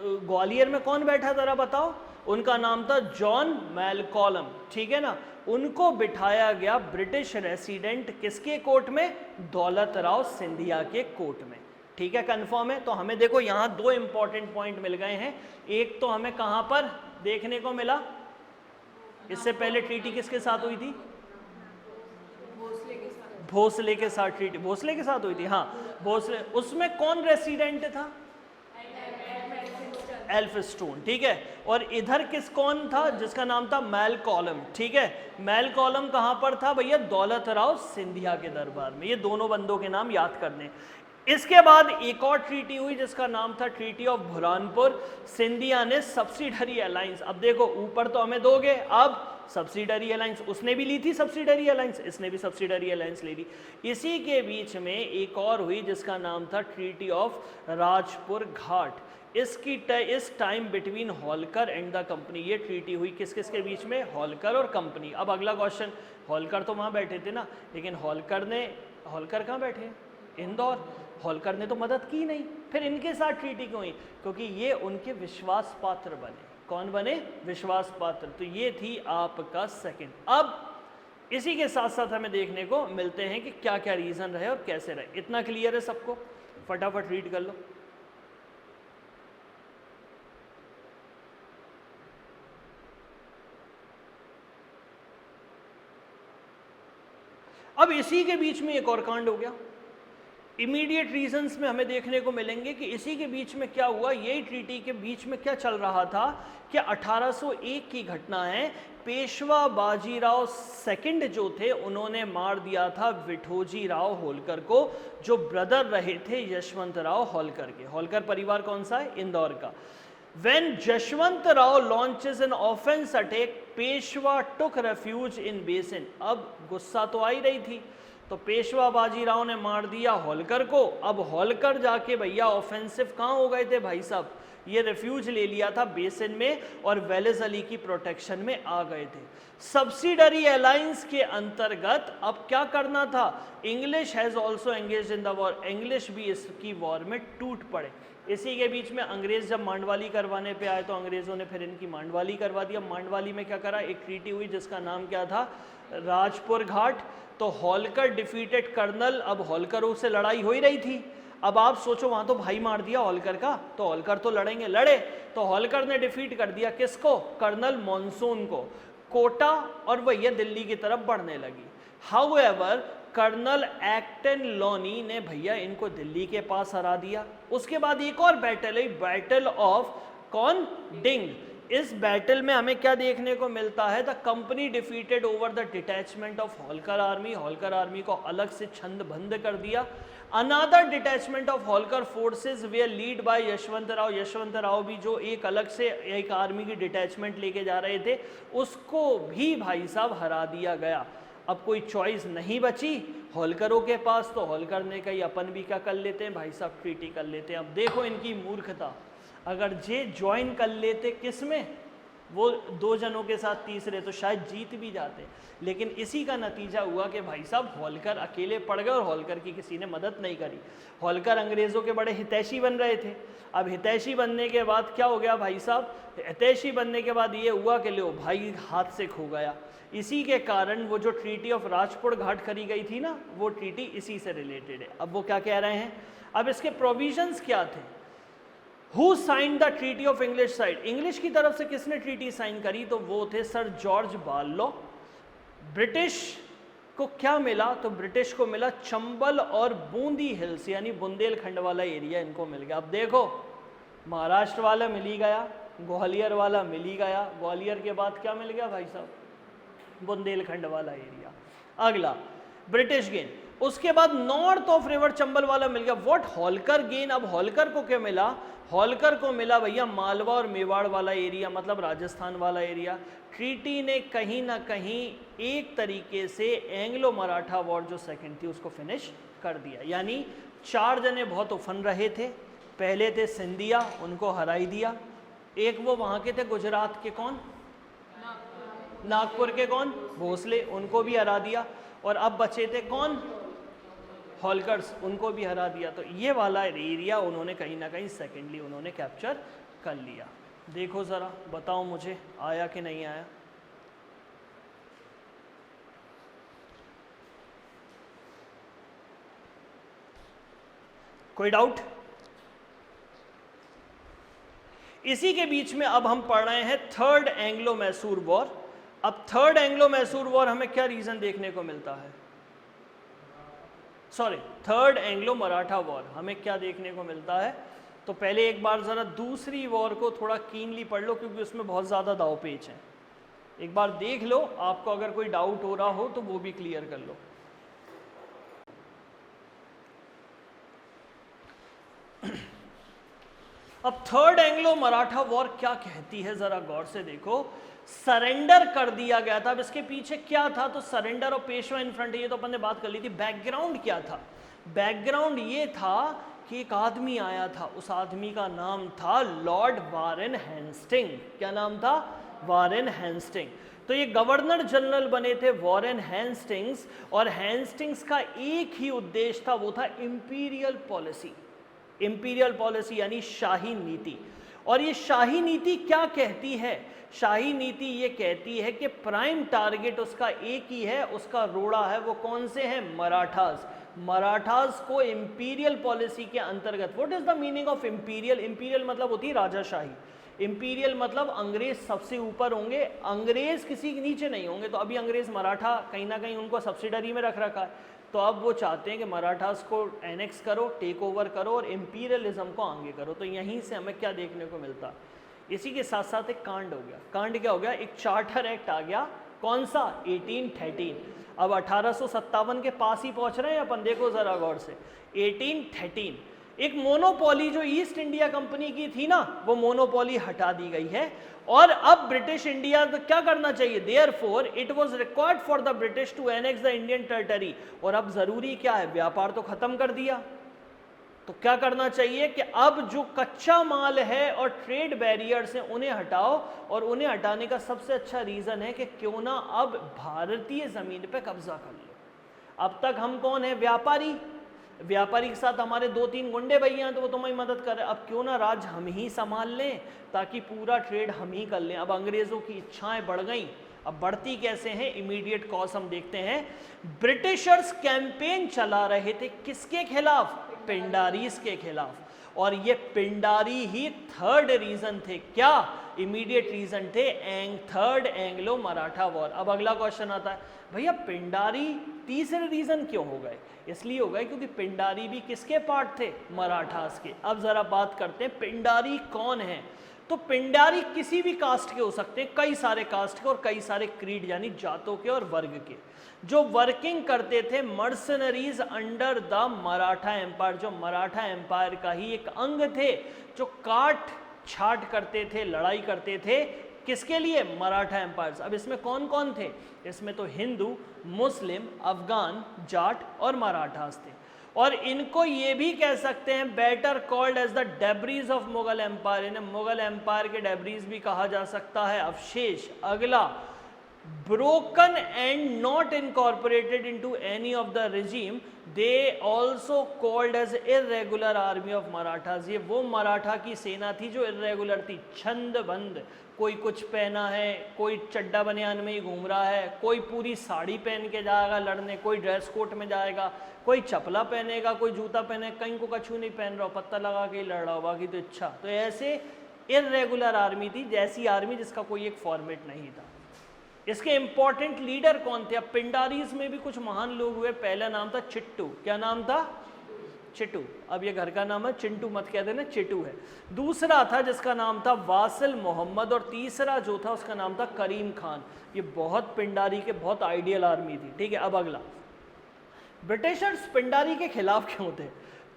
ग्वालियर में कौन बैठा जरा बताओ? उनका नाम था जॉन मैलकॉलम, ठीक है ना। उनको बिठाया गया ब्रिटिश रेसिडेंट किसके कोर्ट में? दौलत राव सिंधिया के कोर्ट में, ठीक है, कंफर्म है। तो हमें देखो यहाँ दो इंपॉर्टेंट पॉइंट मिल गए हैं। एक तो हमें कहाँ पर देखने को मिला, इससे पहले ट्रीटी किसके साथ हुई थी? भोसले के साथ ट्रीटी, भोसले के साथ हुई थी, हाँ भोसले। उसमें कौन रेसिडेंट था? एल्फस्टोन, ठीक है। और इधर किस कौन था? जिसका नाम था मैलकॉलम, ठीक है। मैलकॉलम कहाँ पर था भैया? दौलत राव सिंधिया के दरबार में। ये दोनों बंदों के नाम याद करने। इसके बाद एक और ट्रीटी हुई जिसका नाम था ट्रीटी ऑफ बुरहानपुर। सिंधिया ने सब्सिडरी अलायंस, अब देखो ऊपर तो हमें दोगे, अब सब्सिडरी अलायंस, उसने भी ली थी सब्सिडरी अलायंस, इसने भी सब्सिडरी अलायंस ले ली। इसी के बीच में एक और हुई जिसका नाम था ट्रीटी ऑफ राजपुर घाट। इस time between Holkar and the company, ये ट्रीटी हुई किस किस के बीच में? होलकर और कंपनी। अब अगला क्वेश्चन, होलकर तो वहाँ बैठे थे ना, लेकिन होलकर कहाँ बैठे? इंदौर। होलकर ने तो मदद की नहीं, फिर इनके साथ ट्रीटी क्यों हुई? क्योंकि ये उनके विश्वास पात्र बने। कौन बने? विश्वास पात्र। तो ये थी आपका सेकंड। अब इसी के साथ साथ हमें देखने को मिलते हैं कि क्या क्या रीजन रहे और कैसे रहे। इतना क्लियर है सबको? फटाफट रीड कर लो। अब इसी के बीच में एक और कांड हो गया। इमीडिएट रीजंस में हमें देखने को मिलेंगे कि इसी के बीच में क्या हुआ। यही ट्रीटी के बीच में क्या चल रहा था कि 1801 की घटना है। पेशवा बाजीराव सेकंड जो थे, उन्होंने मार दिया था विठोजी राव होलकर को, जो ब्रदर रहे थे यशवंत राव होलकर के। होलकर परिवार कौन सा है? इंदौर का। When Jashwant Rao launches an offense attack, Peshwa took refuge in Basin। अब गुस्सा तो आ ही रही थी, तो पेशवा बाजीराव ने मार दिया होलकर को। अब होलकर जाके भैया ऑफेंसिव कहाँ हो गए थे भाई साहब? ये रेफ्यूज ले लिया था बेसिन में और वेलेस अली की प्रोटेक्शन में आ गए थे। सब्सिडरी अलायंस के अंतर्गत अब क्या करना था? English has also engage in the war, English भी इसकी वॉर में टूट पड़े। इसी के बीच में अंग्रेज जब मांडवाली करवाने पे आए तो अंग्रेजों ने फिर इनकी मांडवाली करवा दिया। मांडवाली में क्या करा? एक ट्रीटी हुई जिसका नाम क्या था? राजपुर घाट। तो होलकर डिफीटेड कर्नल, अब होलकरों से लड़ाई हो ही रही थी। अब आप सोचो, वहां तो भाई मार दिया होलकर का, तो होलकर तो लड़ेंगे, लड़े। तो होलकर ने डिफीट कर दिया किसको? कर्नल मॉनसून को। कोटा और वह दिल्ली की तरफ बढ़ने लगी। हाउएवर कर्नल एक्टन लॉनी ने भैया इनको दिल्ली के पास हरा दिया। उसके बाद एक और बैटल है, बैटल ऑफ कौन? डिंग। इस बैटल में हमें क्या देखने को मिलता है? The company defeated over the detachment of Holkar army. Holkar army को अलग से छंद बंद कर दिया। Another detachment of Holkar forces were lead by Yashwant Rao. Yashwant Rao भी जो एक अलग से एक आर्मी की डिटैचमेंट लेके जा रहे थे, उसको भी भाई साहब हरा दिया गया। अब कोई चॉइस नहीं बची होलकरों के पास, तो होलकर ने कही अपन भी क्या कर लेते हैं भाई साहब, ट्रीटी कर लेते हैं। अब देखो इनकी मूर्खता, अगर ये ज्वाइन कर लेते किस में? वो दो जनों के साथ तीसरे, तो शायद जीत भी जाते। लेकिन इसी का नतीजा हुआ कि भाई साहब होलकर अकेले पड़ गए और होलकर की किसी ने मदद नहीं करी। होलकर अंग्रेज़ों के बड़े हितैषी बन रहे थे। अब हितैषी बनने के बाद क्या हो गया भाई साहब? हितैषी बनने के बाद ये हुआ कि लो भाई हाथ से खो गया। इसी के कारण वो जो ट्रीटी ऑफ राजपुर घाट करी गई थी ना, वो ट्रीटी इसी से रिलेटेड है। अब वो क्या कह रहे हैं? अब इसके प्रोविजंस क्या थे? Who sign the treaty of English side? English की तरफ से किसने ट्रीटी साइन करी? तो वो थे सर जॉर्ज बारलो। ब्रिटिश को क्या मिला, तो ब्रिटिश को मिला चंबल और बूंदी हिल्स यानी बुंदेलखंड वाला एरिया इनको मिल गया। अब देखो महाराष्ट्र वाला मिल ही गया, ग्वालियर वाला मिल ही गया, ग्वालियर के बाद क्या मिल गया भाई साहब, बुंदेलखंड वाला एरिया। अगला ब्रिटिश गेन, उसके बाद नॉर्थ ऑफ रिवर चंबल वाला मिल गया। व्हाट होलकर गेन, अब होलकर को क्या मिला, होलकर को मिला भैया मालवा और मेवाड़ वाला एरिया, मतलब राजस्थान वाला एरिया। ट्रीटी ने कहीं ना कहीं एक तरीके से एंग्लो मराठा वॉर जो सेकंड थी उसको फिनिश कर दिया। यानी 4 जने बहुत उफन रहे थे, पहले थे सिंधिया, उनको हराई दिया। एक वो वहाँ के थे गुजरात के, कौन, नागपुर के कौन, भोसले, उनको भी हरा दिया। और अब बचे थे कौन, होलकर्स, उनको भी हरा दिया। तो ये वाला एरिया उन्होंने कहीं ना कहीं सेकेंडली उन्होंने कैप्चर कर लिया। देखो ज़रा बताओ मुझे आया कि नहीं आया। कोई डाउट? इसी के बीच में अब हम पढ़ रहे हैं थर्ड एंग्लो मैसूर वॉर। अब थर्ड एंग्लो मैसूर वॉर हमें क्या रीजन देखने को मिलता है, sorry third Anglo Maratha war हमें क्या देखने को मिलता है। तो पहले एक बार ज़रा दूसरी वॉर को थोड़ा कीनली पढ़ लो क्योंकि उसमें बहुत ज़्यादा दाव पेच हैं। एक बार देख लो, आपको अगर कोई डाउट हो रहा हो तो वो भी क्लियर कर लो। अब थर्ड एंग्लो मराठा वॉर क्या कहती है जरा गौर से देखो। सरेंडर कर दिया गया था। अब इसके पीछे क्या था, तो सरेंडर और पेशवा इन फ्रंट, ये तो अपन ने बात कर ली थी। बैकग्राउंड क्या था, बैकग्राउंड ये था कि एक आदमी आया था, उस आदमी का नाम था लॉर्ड वारेन हेस्टिंग। क्या नाम था, वारेन हेस्टिंग। तो ये गवर्नर जनरल बने थे वॉरेन हेस्टिंग्स, और हेस्टिंग्स का एक ही उद्देश्य था, वो था इंपीरियल पॉलिसी। इंपीरियल पॉलिसी यानी शाही नीति। और ये शाही नीति क्या कहती है, शाही नीति ये कहती है कि प्राइम टारगेट उसका एक ही है, उसका रोड़ा है, वो कौन से हैं, मराठास। मराठास को इंपीरियल पॉलिसी के अंतर्गत, what is the meaning of imperial, imperial मतलब होती है राजाशाही, इंपीरियल मतलब अंग्रेज सबसे ऊपर होंगे, अंग्रेज किसी के नीचे नहीं होंगे। तो अभी अंग्रेज मराठा कहीं ना कहीं उनको सब्सिडरी में रख रखा है, तो अब वो चाहते हैं कि मराठास को एनेक्स करो, टेक ओवर करो और इंपीरियलिज्म को आगे करो। तो यहीं से हमें क्या देखने को मिलता, इसी के साथ साथ एक कांड हो गया। कांड क्या हो गया, एक चार्टर एक्ट आ गया, कौन सा, 1813। अब 1857 के पास ही पहुंच रहे हैं अपन, देखो जरा गौर से। 1813 एक मोनोपोली जो ईस्ट इंडिया कंपनी की थी ना, वो मोनोपोली हटा दी गई है। और अब ब्रिटिश इंडिया तो क्या करना चाहिए, therefore it was required for the British to annex the Indian territory. और अब जरूरी क्या है, व्यापार तो खत्म कर दिया, तो क्या करना चाहिए कि अब जो कच्चा माल है और ट्रेड बैरियर्स हैं उन्हें हटाओ। और उन्हें हटाने का सबसे अच्छा रीजन है कि क्यों ना अब भारतीय जमीन पे कब्जा कर लो। अब तक हम कौन है, व्यापारी, व्यापारी के साथ हमारे 2-3 गुंडे भैया हैं तो वो तुम्हारी मदद कर रहे हैं। अब क्यों ना राज हम ही संभाल लें ताकि पूरा ट्रेड हम ही कर लें। अब अंग्रेजों की इच्छाएं बढ़ गई। अब बढ़ती कैसे हैं, इमीडिएट कॉज हम देखते हैं। ब्रिटिशर्स कैंपेन चला रहे थे किसके खिलाफ, पिंडारीज के खिलाफ। और ये पिंडारी ही थर्ड रीजन थे, क्या इमीडिएट रीजन थे, थर्ड एंग्लो मराठा वॉर। अब अगला क्वेश्चन आता है, भैया पिंडारी तीसरे रीजन क्यों हो गए, इसलिए हो गए क्योंकि पिंडारी भी किसके पार्ट थे, मराठास के। अब जरा बात करते हैं पिंडारी कौन है। तो पिंडारी किसी भी कास्ट के हो सकते हैं, कई सारे कास्ट के और कई सारे क्रीड यानी जातों के और वर्ग के, जो वर्किंग करते थे mercenaries under the Maratha empire, जो मराठा एम्पायर का ही एक अंग थे, जो काट छाट करते थे, लड़ाई करते थे, किसके लिए, मराठा एम्पायर्स। अब इसमें कौन कौन थे, इसमें तो हिंदू, मुस्लिम, अफगान, जाट और मराठास थे। और इनको ये भी कह सकते हैं better called as the debris of Mughal empire, इन्हें मुगल एम्पायर के डेब्रीज भी कहा जा सकता है, अवशेष। अगला, broken and not incorporated into any of the regime, they also called as irregular army of Marathas। ये वो मराठा की सेना थी जो इरेगुलर थी, छंदबंद, कोई कुछ पहना है, कोई चड्डा बनियान में ही घूम रहा है, कोई पूरी साड़ी पहन के जाएगा लड़ने, कोई ड्रेस कोट में जाएगा, कोई चपला पहनेगा, कोई जूता पहनेगा, कहीं को कछू नहीं पहन रहा, पत्ता लगा के ही लड़ रहा हो, बाकी तो इच्छा। तो ऐसे इरेगुलर आर्मी थी, जैसी आर्मी जिसका कोई एक फॉर्मेट नहीं था। इसके इंपॉर्टेंट लीडर कौन थे? अब पिंडारीज में भी कुछ महान लोग हुए। पहला नाम था चिट्टू। क्या नाम था? चिट्टू। अब ये घर का नाम है, चिंटू मत कह देना, चिट्टू है। दूसरा था जिसका नाम था वासिल मोहम्मद, और तीसरा जो था उसका नाम था करीम खान। ये बहुत पिंडारी के बहुत आइडियल आर्मी थी। ठीक है, अब अगला, ब्रिटिशर्स पिंडारी के खिलाफ क्यों थे?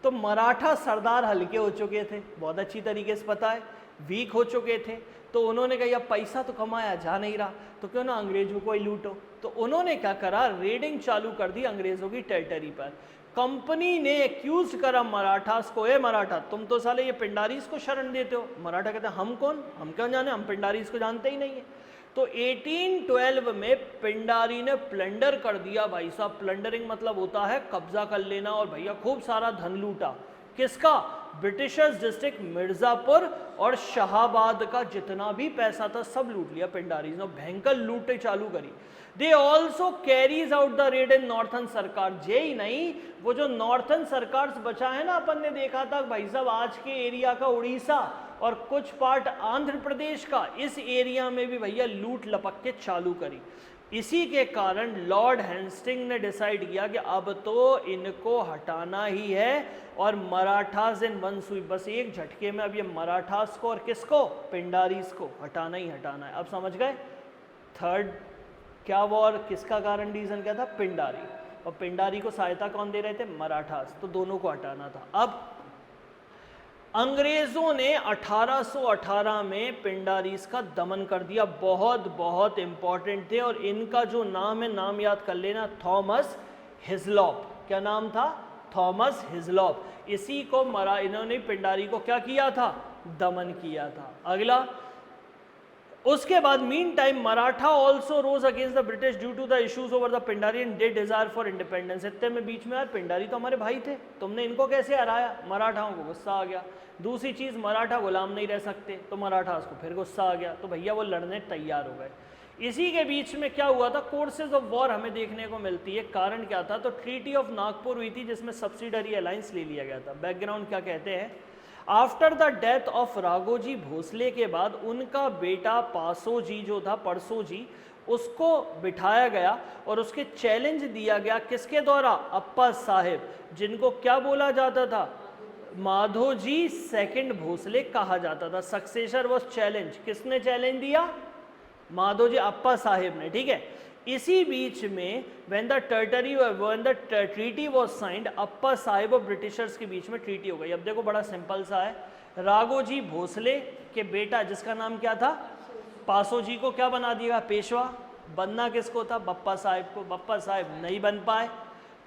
तो मराठा सरदार हल्के हो चुके थे, बहुत अच्छी तरीके से पता है, वीक हो चुके थे। तो उन्होंने कहा यार पैसा तो कमाया जा नहीं रहा, तो क्यों ना अंग्रेजों को ही लूटो। तो उन्होंने क्या करा, रेडिंग चालू कर दी अंग्रेजों की टेरिटरी पर। कंपनी ने एक्यूज करा मराठास को, ए मराठा तुम तो साले ये पिंडारीज को शरण देते हो। मराठा कहते हैं हम कौन, हम क्यों जाने, हम पिंडारीज को जानते ही नहीं है। तो 1812 में पिंडारी ने प्लंडर कर दिया भाई साहब। प्लंडरिंग मतलब होता है कब्जा कर लेना, और भैया खूब सारा धन लूटा। किसका? ब्रिटिशर्स डिस्ट्रिक्ट मिर्जापुर और शाहाबाद का जितना भी पैसा था सब लूट लिया पिंडारीज ने, भयंकर लूटे चालू करी। They also carries out the red in northern सरकार। जे ही नहीं, वो जो नॉर्थन सरकार बचा है ना, अपन ने देखा था भाई साहब आज के एरिया का उड़ीसा और कुछ पार्ट आंध्र प्रदेश का, इस एरिया में भी भैया लूट लपक के चालू करी। इसी के कारण लॉर्ड हेस्टिंग ने डिसाइड किया कि अब तो इनको हटाना ही है, और मराठास इन वन स्वीप, बस एक झटके में अब ये मराठास को और किसको, पिंडारीज को हटाना ही हटाना है। अब समझ गए थर्ड क्या वॉर किसका कारण, रीजन क्या था? पिंडारी। और पिंडारी को सहायता कौन दे रहे थे? मराठास। तो दोनों को हटाना था। अब अंग्रेजों ने 1818 में पिंडारीज का दमन कर दिया। बहुत बहुत इंपॉर्टेंट थे, और इनका जो नाम है, नाम याद कर लेना, थॉमस हिजलॉप। क्या नाम था? थॉमस हिजलॉप। इसी को इन्होंने पिंडारी को क्या किया था? दमन किया था। अगला, उसके बाद mean time Maratha also rose against the British due to the issues over the Pindari and they desire for independence. इतने में बीच में यार पिंडारी तो हमारे भाई थे, तुमने इनको कैसे हराया? मराठाओं को गुस्सा आ गया। दूसरी चीज, मराठा गुलाम नहीं रह सकते, तो मराठास को फिर गुस्सा आ गया, तो भैया वो लड़ने तैयार हो गए। इसी के बीच में क्या हुआ था? कोर्सेज ऑफ वॉर हमें देखने को मिलती है। कारण क्या था? तो ट्रीटी ऑफ नागपुर हुई थी, जिसमें सब्सिडरी अलायंस ले लिया गया था। बैकग्राउंड क्या कहते हैं? After the death of Raghoji Bhosale के बाद उनका बेटा पासोजी जो था, परसोजी, उसको बिठाया गया और उसके चैलेंज दिया गया किसके द्वारा? अप्पा साहेब, जिनको क्या बोला जाता था? माधोजी सेकंड भोसले कहा जाता था। Successor was challenge. किसने चैलेंज दिया? माधोजी अप्पा साहेब ने। ठीक है, इसी बीच में when the treaty was signed, अप्पा साहिब और ब्रिटिशर्स के बीच में ट्रीटी हो गई। अब देखो बड़ा सिंपल सा है, राघोजी भोसले के बेटा जिसका नाम क्या था? पासोजी को क्या बना दिया? पेशवा। बनना किसको था? बप्पा साहिब को। बप्पा साहिब नहीं बन पाए,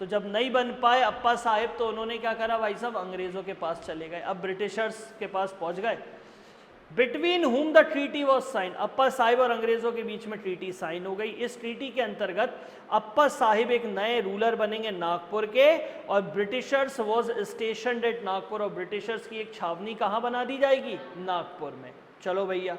तो जब नहीं बन पाए अप्पा साहिब, तो उन्होंने क्या करा भाई साहब? अंग्रेजों के पास चले गए। अब ब्रिटिशर्स के पास पहुंच गए। Between whom the treaty was sign, Appa Sahib और अंग्रेजों के बीच में ट्रीटी साइन हो गई। इस ट्रीटी के अंतर्गत अप्पा साहिब एक नए रूलर बनेंगे नागपुर के, और Britishers was stationed at Nagpur, और ब्रिटिशर्स की एक छावनी कहाँ बना दी जाएगी? नागपुर में। चलो भैया,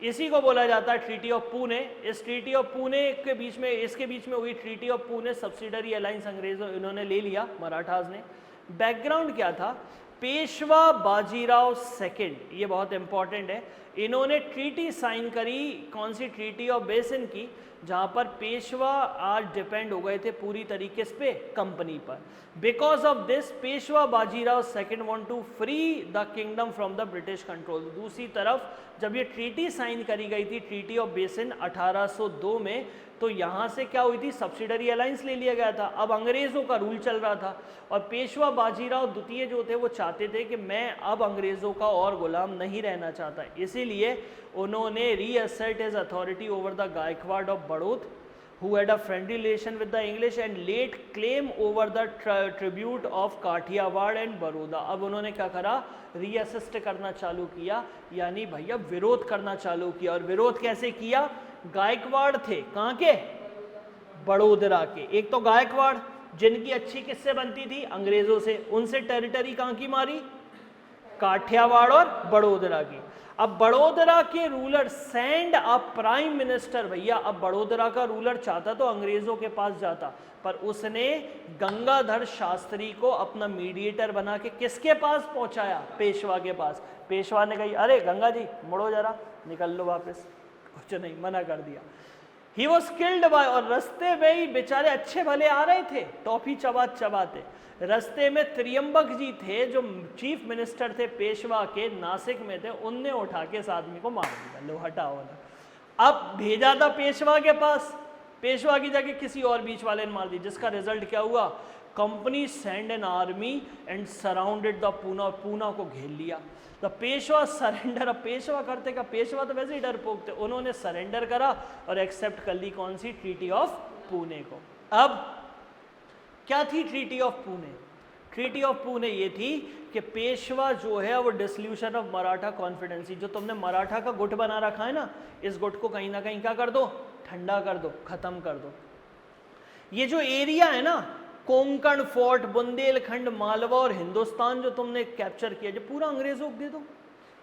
इसी को बोला जाता है ट्रीटी ऑफ पुणे। इस ट्रीटी ऑफ पुणे के बीच में, इसके बीच में हुई treaty of Pune, subsidiary alliance अंग्रेजों इन्होंने ले लिया, मराठास ने। बैकग्राउंड क्या था? पेशवा बाजीराव सेकंड, ये बहुत इंपॉर्टेंट है, इन्होंने ट्रीटी साइन करी। कौन सी? ट्रीटी ऑफ बेसिन की, जहां पर पेशवा आज डिपेंड हो गए थे पूरी तरीके से कंपनी पर। Because of this Peshwa Bajirao second want to free the kingdom from the British control. दूसरी तरफ जब ये ट्रीटी साइन करी गई थी, ट्रीटी ऑफ बेसिन 1802 में, तो यहाँ से क्या हुई थी? सब्सिडरी अलायंस ले लिया गया था। अब अंग्रेज़ों का रूल चल रहा था, और पेशवा बाजीराव द्वितीय जो थे वो चाहते थे कि मैं अब अंग्रेज़ों का और गुलाम नहीं रहना चाहता। इसीलिए उन्होंने reassert his authority over the Gaekwad of Baroda, who had a friendly relation with the English and laid claim over the tribute of Kathiawar and Baroda. अब उन्होंने क्या करा? रीअसिस्ट करना चालू किया, यानी भैया विरोध करना चालू किया। और विरोध कैसे किया? गायकवाड़ थे, कहाँ के? बड़ोदरा के। एक तो गायकवाड़ जिनकी अच्छी किससे बनती थी? अंग्रेजों से। उनसे टेरिटरी कहाँ की मारी? काठियावाड़ और बड़ोदरा की। अब बड़ोदरा के ruler send a prime minister. भैया अब बड़ोदरा का रूलर चाहता तो अंग्रेजों के पास जाता, पर उसने गंगाधर शास्त्री को अपना मीडिएटर बना के किसके पास पहुंचाया? पेशवा के पास। पेशवा ने कही अरे गंगा जी मुड़ो जरा, निकल लो वापस, कुछ नहीं, मना कर दिया। ही वॉज किल्ड बाय, और रास्ते में ही बेचारे अच्छे भले आ रहे थे टॉफी चबाते, रास्ते में त्रियंबक जी थे जो चीफ मिनिस्टर थे पेशवा के, नासिक में थे, उनने उठा के इस आदमी को मार दिया, लो हटाओ ना। अब भेजा था पेशवा के पास, पेशवा की जगह किसी और बीच वाले ने मार दी, जिसका रिजल्ट क्या हुआ, company send an army and surrounded the Poona, और पूना को घेर लिया। द पेशवा सरेंडर, अब पेशवा करते का, पेशवा तो वैसे ही डरपोक थे, उन्होंने सरेंडर करा और एक्सेप्ट कर ली कौन सी, ट्रीटी ऑफ पुणे को। अब क्या थी treaty of Pune? Treaty of Pune ये थी कि पेशवा जो है वो डिसल्यूशन ऑफ मराठा कॉन्फिडेंसी, जो तुमने मराठा का गुट बना रखा है ना, इस गुट को कहीं ना कहीं क्या कर दो, ठंडा कर दो, खत्म कर दो। ये जो एरिया है ना, कोंकण, फोर्ट, बुंदेलखंड, मालवा और हिंदुस्तान जो तुमने कैप्चर किया, जो पूरा अंग्रेजों को दे दो।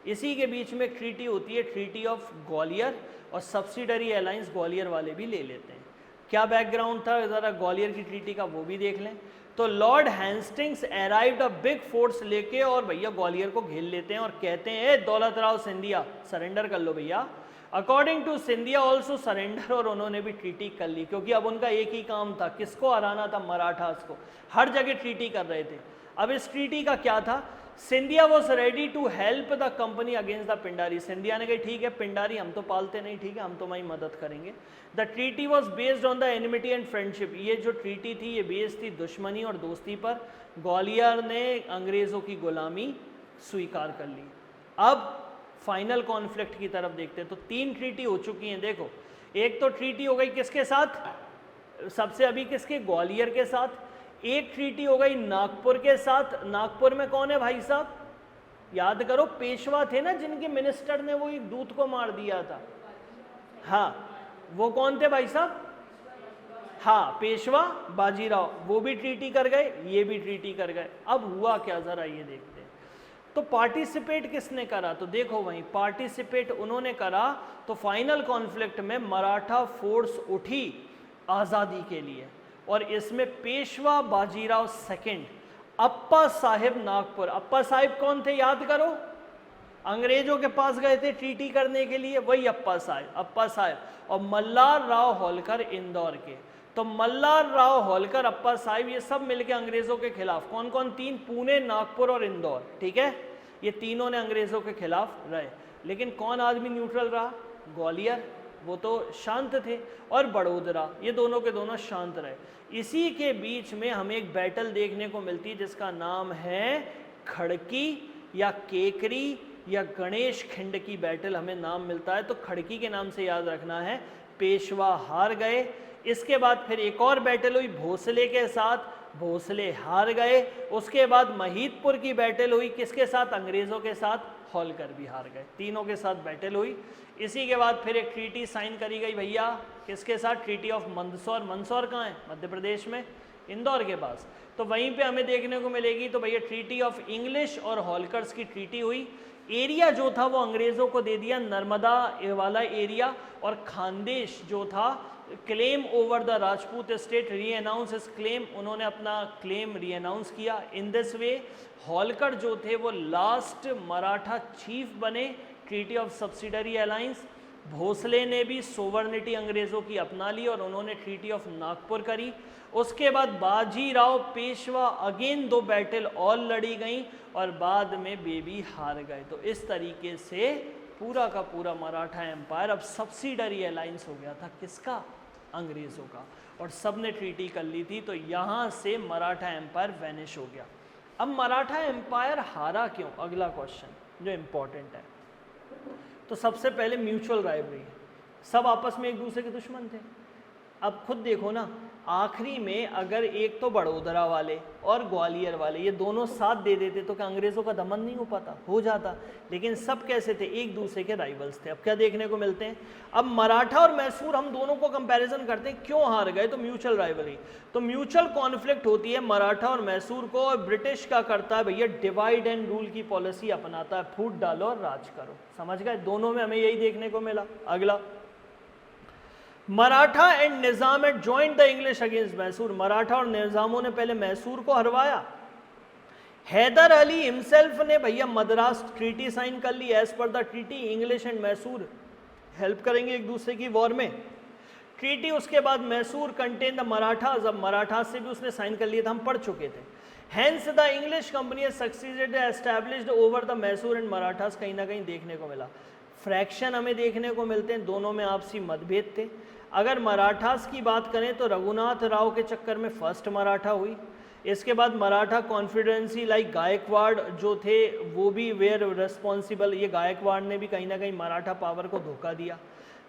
इसी के बीच में एक ट्रीटी होती है, ट्रीटी ऑफ ग्वालियर, और सब्सिडरी अलायंस ग्वालियर वाले भी ले लेते हैं। क्या बैकग्राउंड था जरा ग्वालियर की ट्रीटी का, वो भी देख लें। तो Lord Hastings arrived a big force लेके, और भैया ग्वालियर को घेर लेते हैं और कहते हैं ए दौलत राव सिंधिया सरेंडर कर लो भैया। According to Scindia also surrender, और उन्होंने भी ट्रीटी कर ली, क्योंकि अब उनका एक ही काम था, किसको हराना था, मराठास को। हर जगह ट्रीटी कर रहे थे। अब इस ट्रीटी का क्या था, Scindia was ready to help the company against the Pindari. Scindia ने कहा ठीक है पिंडारी हम तो पालते नहीं, ठीक है हम तुम्हारी मदद करेंगे। The treaty was based on the enmity and friendship, ये जो ट्रीटी थी ये बेस्ड थी दुश्मनी और दोस्ती पर। ग्वालियर ने अंग्रेजों की गुलामी स्वीकार कर ली। अब फाइनल कॉन्फ्लिक्ट की तरफ देखते हैं। तो 3 ट्रीटी हो चुकी हैं, देखो एक तो ट्रीटी हो गई किसके साथ, सबसे अभी किसके, ग्वालियर के साथ। एक ट्रीटी हो गई नागपुर के साथ। नागपुर में कौन है भाई साहब, याद करो, पेशवा थे ना जिनके मिनिस्टर ने वो एक दूत को मार दिया था। हाँ वो कौन थे भाई साहब, हाँ पेशवा बाजीराव, वो भी ट्रीटी कर गए, ये भी ट्रीटी कर गए। अब हुआ क्या जरा ये देखते हैं। तो पार्टिसिपेट किसने करा, तो देखो वहीं पार्टिसिपेट उन्होंने करा। तो फाइनल कॉन्फ्लिक्ट में मराठा फोर्स उठी आज़ादी के लिए, और इसमें पेशवा बाजीराव सेकंड, अप्पा साहिब नागपुर। अप्पा साहिब कौन थे याद करो, अंग्रेजों के पास गए थे ट्रीटी करने के लिए, वही अप्पा साहिब। और मल्हार राव होलकर इंदौर के। तो मल्हार राव होलकर, अप्पा साहिब, ये सब मिलके अंग्रेजों के खिलाफ, कौन कौन, 3, पुणे, नागपुर और इंदौर, ठीक है, ये तीनों ने अंग्रेजों के खिलाफ रहे। लेकिन कौन आदमी न्यूट्रल रहा, ग्वालियर, वो तो शांत थे, और बड़ोदरा, ये दोनों के दोनों शांत रहे। इसी के बीच में हमें एक बैटल देखने को मिलती है जिसका नाम है खड़की या केकरी या गणेश खिंड की बैटल, हमें नाम मिलता है। तो खड़की के नाम से याद रखना है, पेशवा हार गए। इसके बाद फिर एक और बैटल हुई भोसले के साथ, भोसले हार गए। उसके बाद महिदपुर की बैटल हुई किसके साथ, अंग्रेजों के साथ, होलकर भी हार गए। तीनों के साथ बैटल हुई। इसी के बाद फिर एक ट्रीटी साइन करी गई भैया, किसके साथ, ट्रीटी ऑफ मंदसौर। मंदसौर कहाँ है, मध्य प्रदेश में, इंदौर के पास। तो वहीं पे हमें देखने को मिलेगी। तो भैया ट्रीटी ऑफ इंग्लिश और होलकर्स की ट्रीटी हुई। एरिया जो था वो अंग्रेजों को दे दिया, नर्मदा वाला एरिया, और खानदेश जो था, claim over the Rajput state, री अनाउंस इस क्लेम, उन्होंने अपना क्लेम री अनाउंस किया। इन दिस वे होलकर जो थे वो लास्ट मराठा चीफ बने, treaty of subsidiary alliance. Bhosale ने भी सोवर्निटी अंग्रेजों की अपना ली और उन्होंने ट्रीटी ऑफ नागपुर करी। उसके बाद बाजीराव पेशवा अगेन 2 बैटल और लड़ी गई और बाद में बेबी हार गए। तो इस तरीके से पूरा का पूरा मराठा एम्पायर अब सब्सिडरी अलायंस हो गया था, किसका, अंग्रेज़ों का, और सब ने ट्रीटी कर ली थी। तो यहाँ से मराठा एम्पायर वैनिश हो गया। अब मराठा एम्पायर हारा क्यों, अगला क्वेश्चन जो इम्पोर्टेंट है। तो सबसे पहले म्यूचुअल राइवलरी, सब आपस में एक दूसरे के दुश्मन थे। अब खुद देखो ना, आखिरी में अगर एक तो बड़ोदरा वाले और ग्वालियर वाले ये दोनों साथ दे देते तो क्या अंग्रेज़ों का दमन नहीं हो जाता। लेकिन सब कैसे थे, एक दूसरे के राइवल्स थे। अब क्या देखने को मिलते हैं, अब मराठा और मैसूर हम दोनों को कंपैरिजन करते हैं, क्यों हार गए, तो म्यूचुअल राइवलरी। तो म्यूचुअल कॉन्फ्लिक्ट होती है मराठा और मैसूर को, और ब्रिटिश का करता है भैया डिवाइड एंड रूल की पॉलिसी अपनाता है, फूट डालो और राज करो। समझ गए, दोनों में हमें यही देखने को मिला। अगला, Maratha and Nizam eight joint the English against Mysore. Maratha और निजामों ने पहले मैसूर को हरवाया। हैदर अली हिमसेल्फ ने भैया मद्रास ट्रीटी साइन कर ली। As per the treaty English and Mysore help करेंगे एक दूसरे की वॉर में। ट्रीटी उसके बाद मैसूर कंटेन द मराठास, अब मराठास से भी उसने साइन कर लिए थे, हम पढ़ चुके थे। Hence the English company succeeded established over the Mysore and Marathas, कहीं ना कहीं देखने को मिला फ्रैक्शन हमें देखने को मिलते हैं, दोनों में आपसी मतभेद थे। अगर मराठास की बात करें तो रघुनाथ राव के चक्कर में फर्स्ट मराठा हुई, इसके बाद मराठा कॉन्फिडेंसी लाइक गायकवाड़ जो थे वो भी वेयर रिस्पॉन्सिबल, ये गायकवाड़ ने भी कहीं ना कहीं मराठा पावर को धोखा दिया।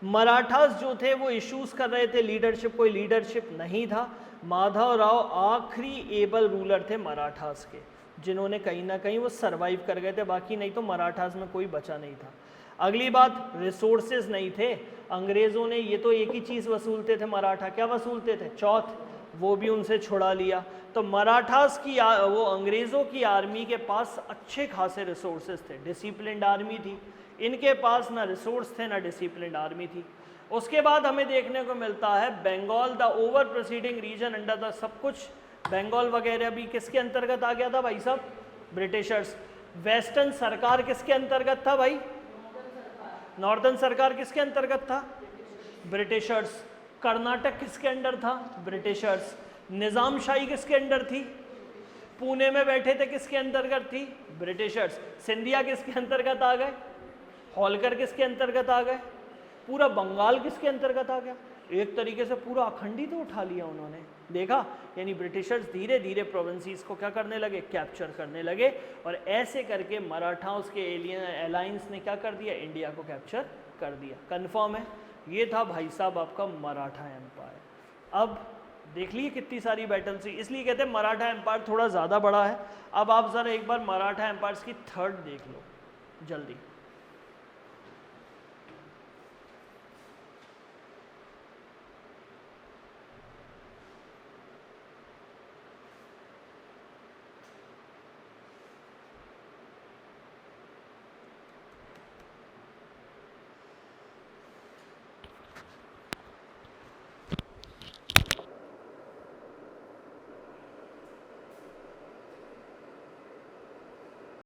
मराठास जो थे वो इश्यूज कर रहे थे लीडरशिप, कोई लीडरशिप नहीं था। माधव राव आखिरी एबल रूलर थे मराठास के, जिन्होंने कहीं ना कहीं वो सरवाइव कर गए थे, बाकी नहीं तो मराठास में कोई बचा नहीं था। अगली बात, रिसोर्सेज नहीं थे, अंग्रेज़ों ने ये तो एक ही चीज़ वसूलते थे मराठा, क्या वसूलते थे? चौथ, वो भी उनसे छुड़ा लिया। तो मराठास की वो अंग्रेज़ों की आर्मी के पास अच्छे खासे रिसोर्सेज थे, डिसिप्लिन्ड आर्मी थी, इनके पास ना रिसोर्स थे ना डिसिप्लिन्ड आर्मी थी। उसके बाद हमें देखने को मिलता है Bengal the over proceeding reason under the, सब कुछ बंगाल वगैरह भी किसके अंतर्गत आ गया था भाई साहब? ब्रिटिशर्स। वेस्टर्न सरकार किसके अंतर्गत था भाई? नॉर्दर्न सरकार किसके अंतर्गत था? ब्रिटिशर्स। कर्नाटक किसके अंडर था? ब्रिटिशर्स। निज़ामशाही किसके अंडर थी? पुणे में बैठे थे, किसके अंतर्गत थी? ब्रिटिशर्स। सिंधिया किसके अंतर्गत आ गए? होलकर किसके अंतर्गत आ गए? पूरा बंगाल किसके अंतर्गत आ गया? एक तरीके से पूरा अखंडित तो उठा लिया उन्होंने, देखा। यानी ब्रिटिशर्स धीरे धीरे प्रोविंसीज को क्या करने लगे? कैप्चर करने लगे, और ऐसे करके मराठाओं के एलियन अलायंस ने क्या कर दिया? इंडिया को कैप्चर कर दिया। कंफर्म है? ये था भाई साहब आपका मराठा एम्पायर। अब देख लीजिए कितनी सारी बैटल्स हुई, इसलिए कहते हैं मराठा एम्पायर थोड़ा ज़्यादा बड़ा है। अब आप ज़रा एक बार मराठा एम्पायर्स की थर्ड देख लो जल्दी।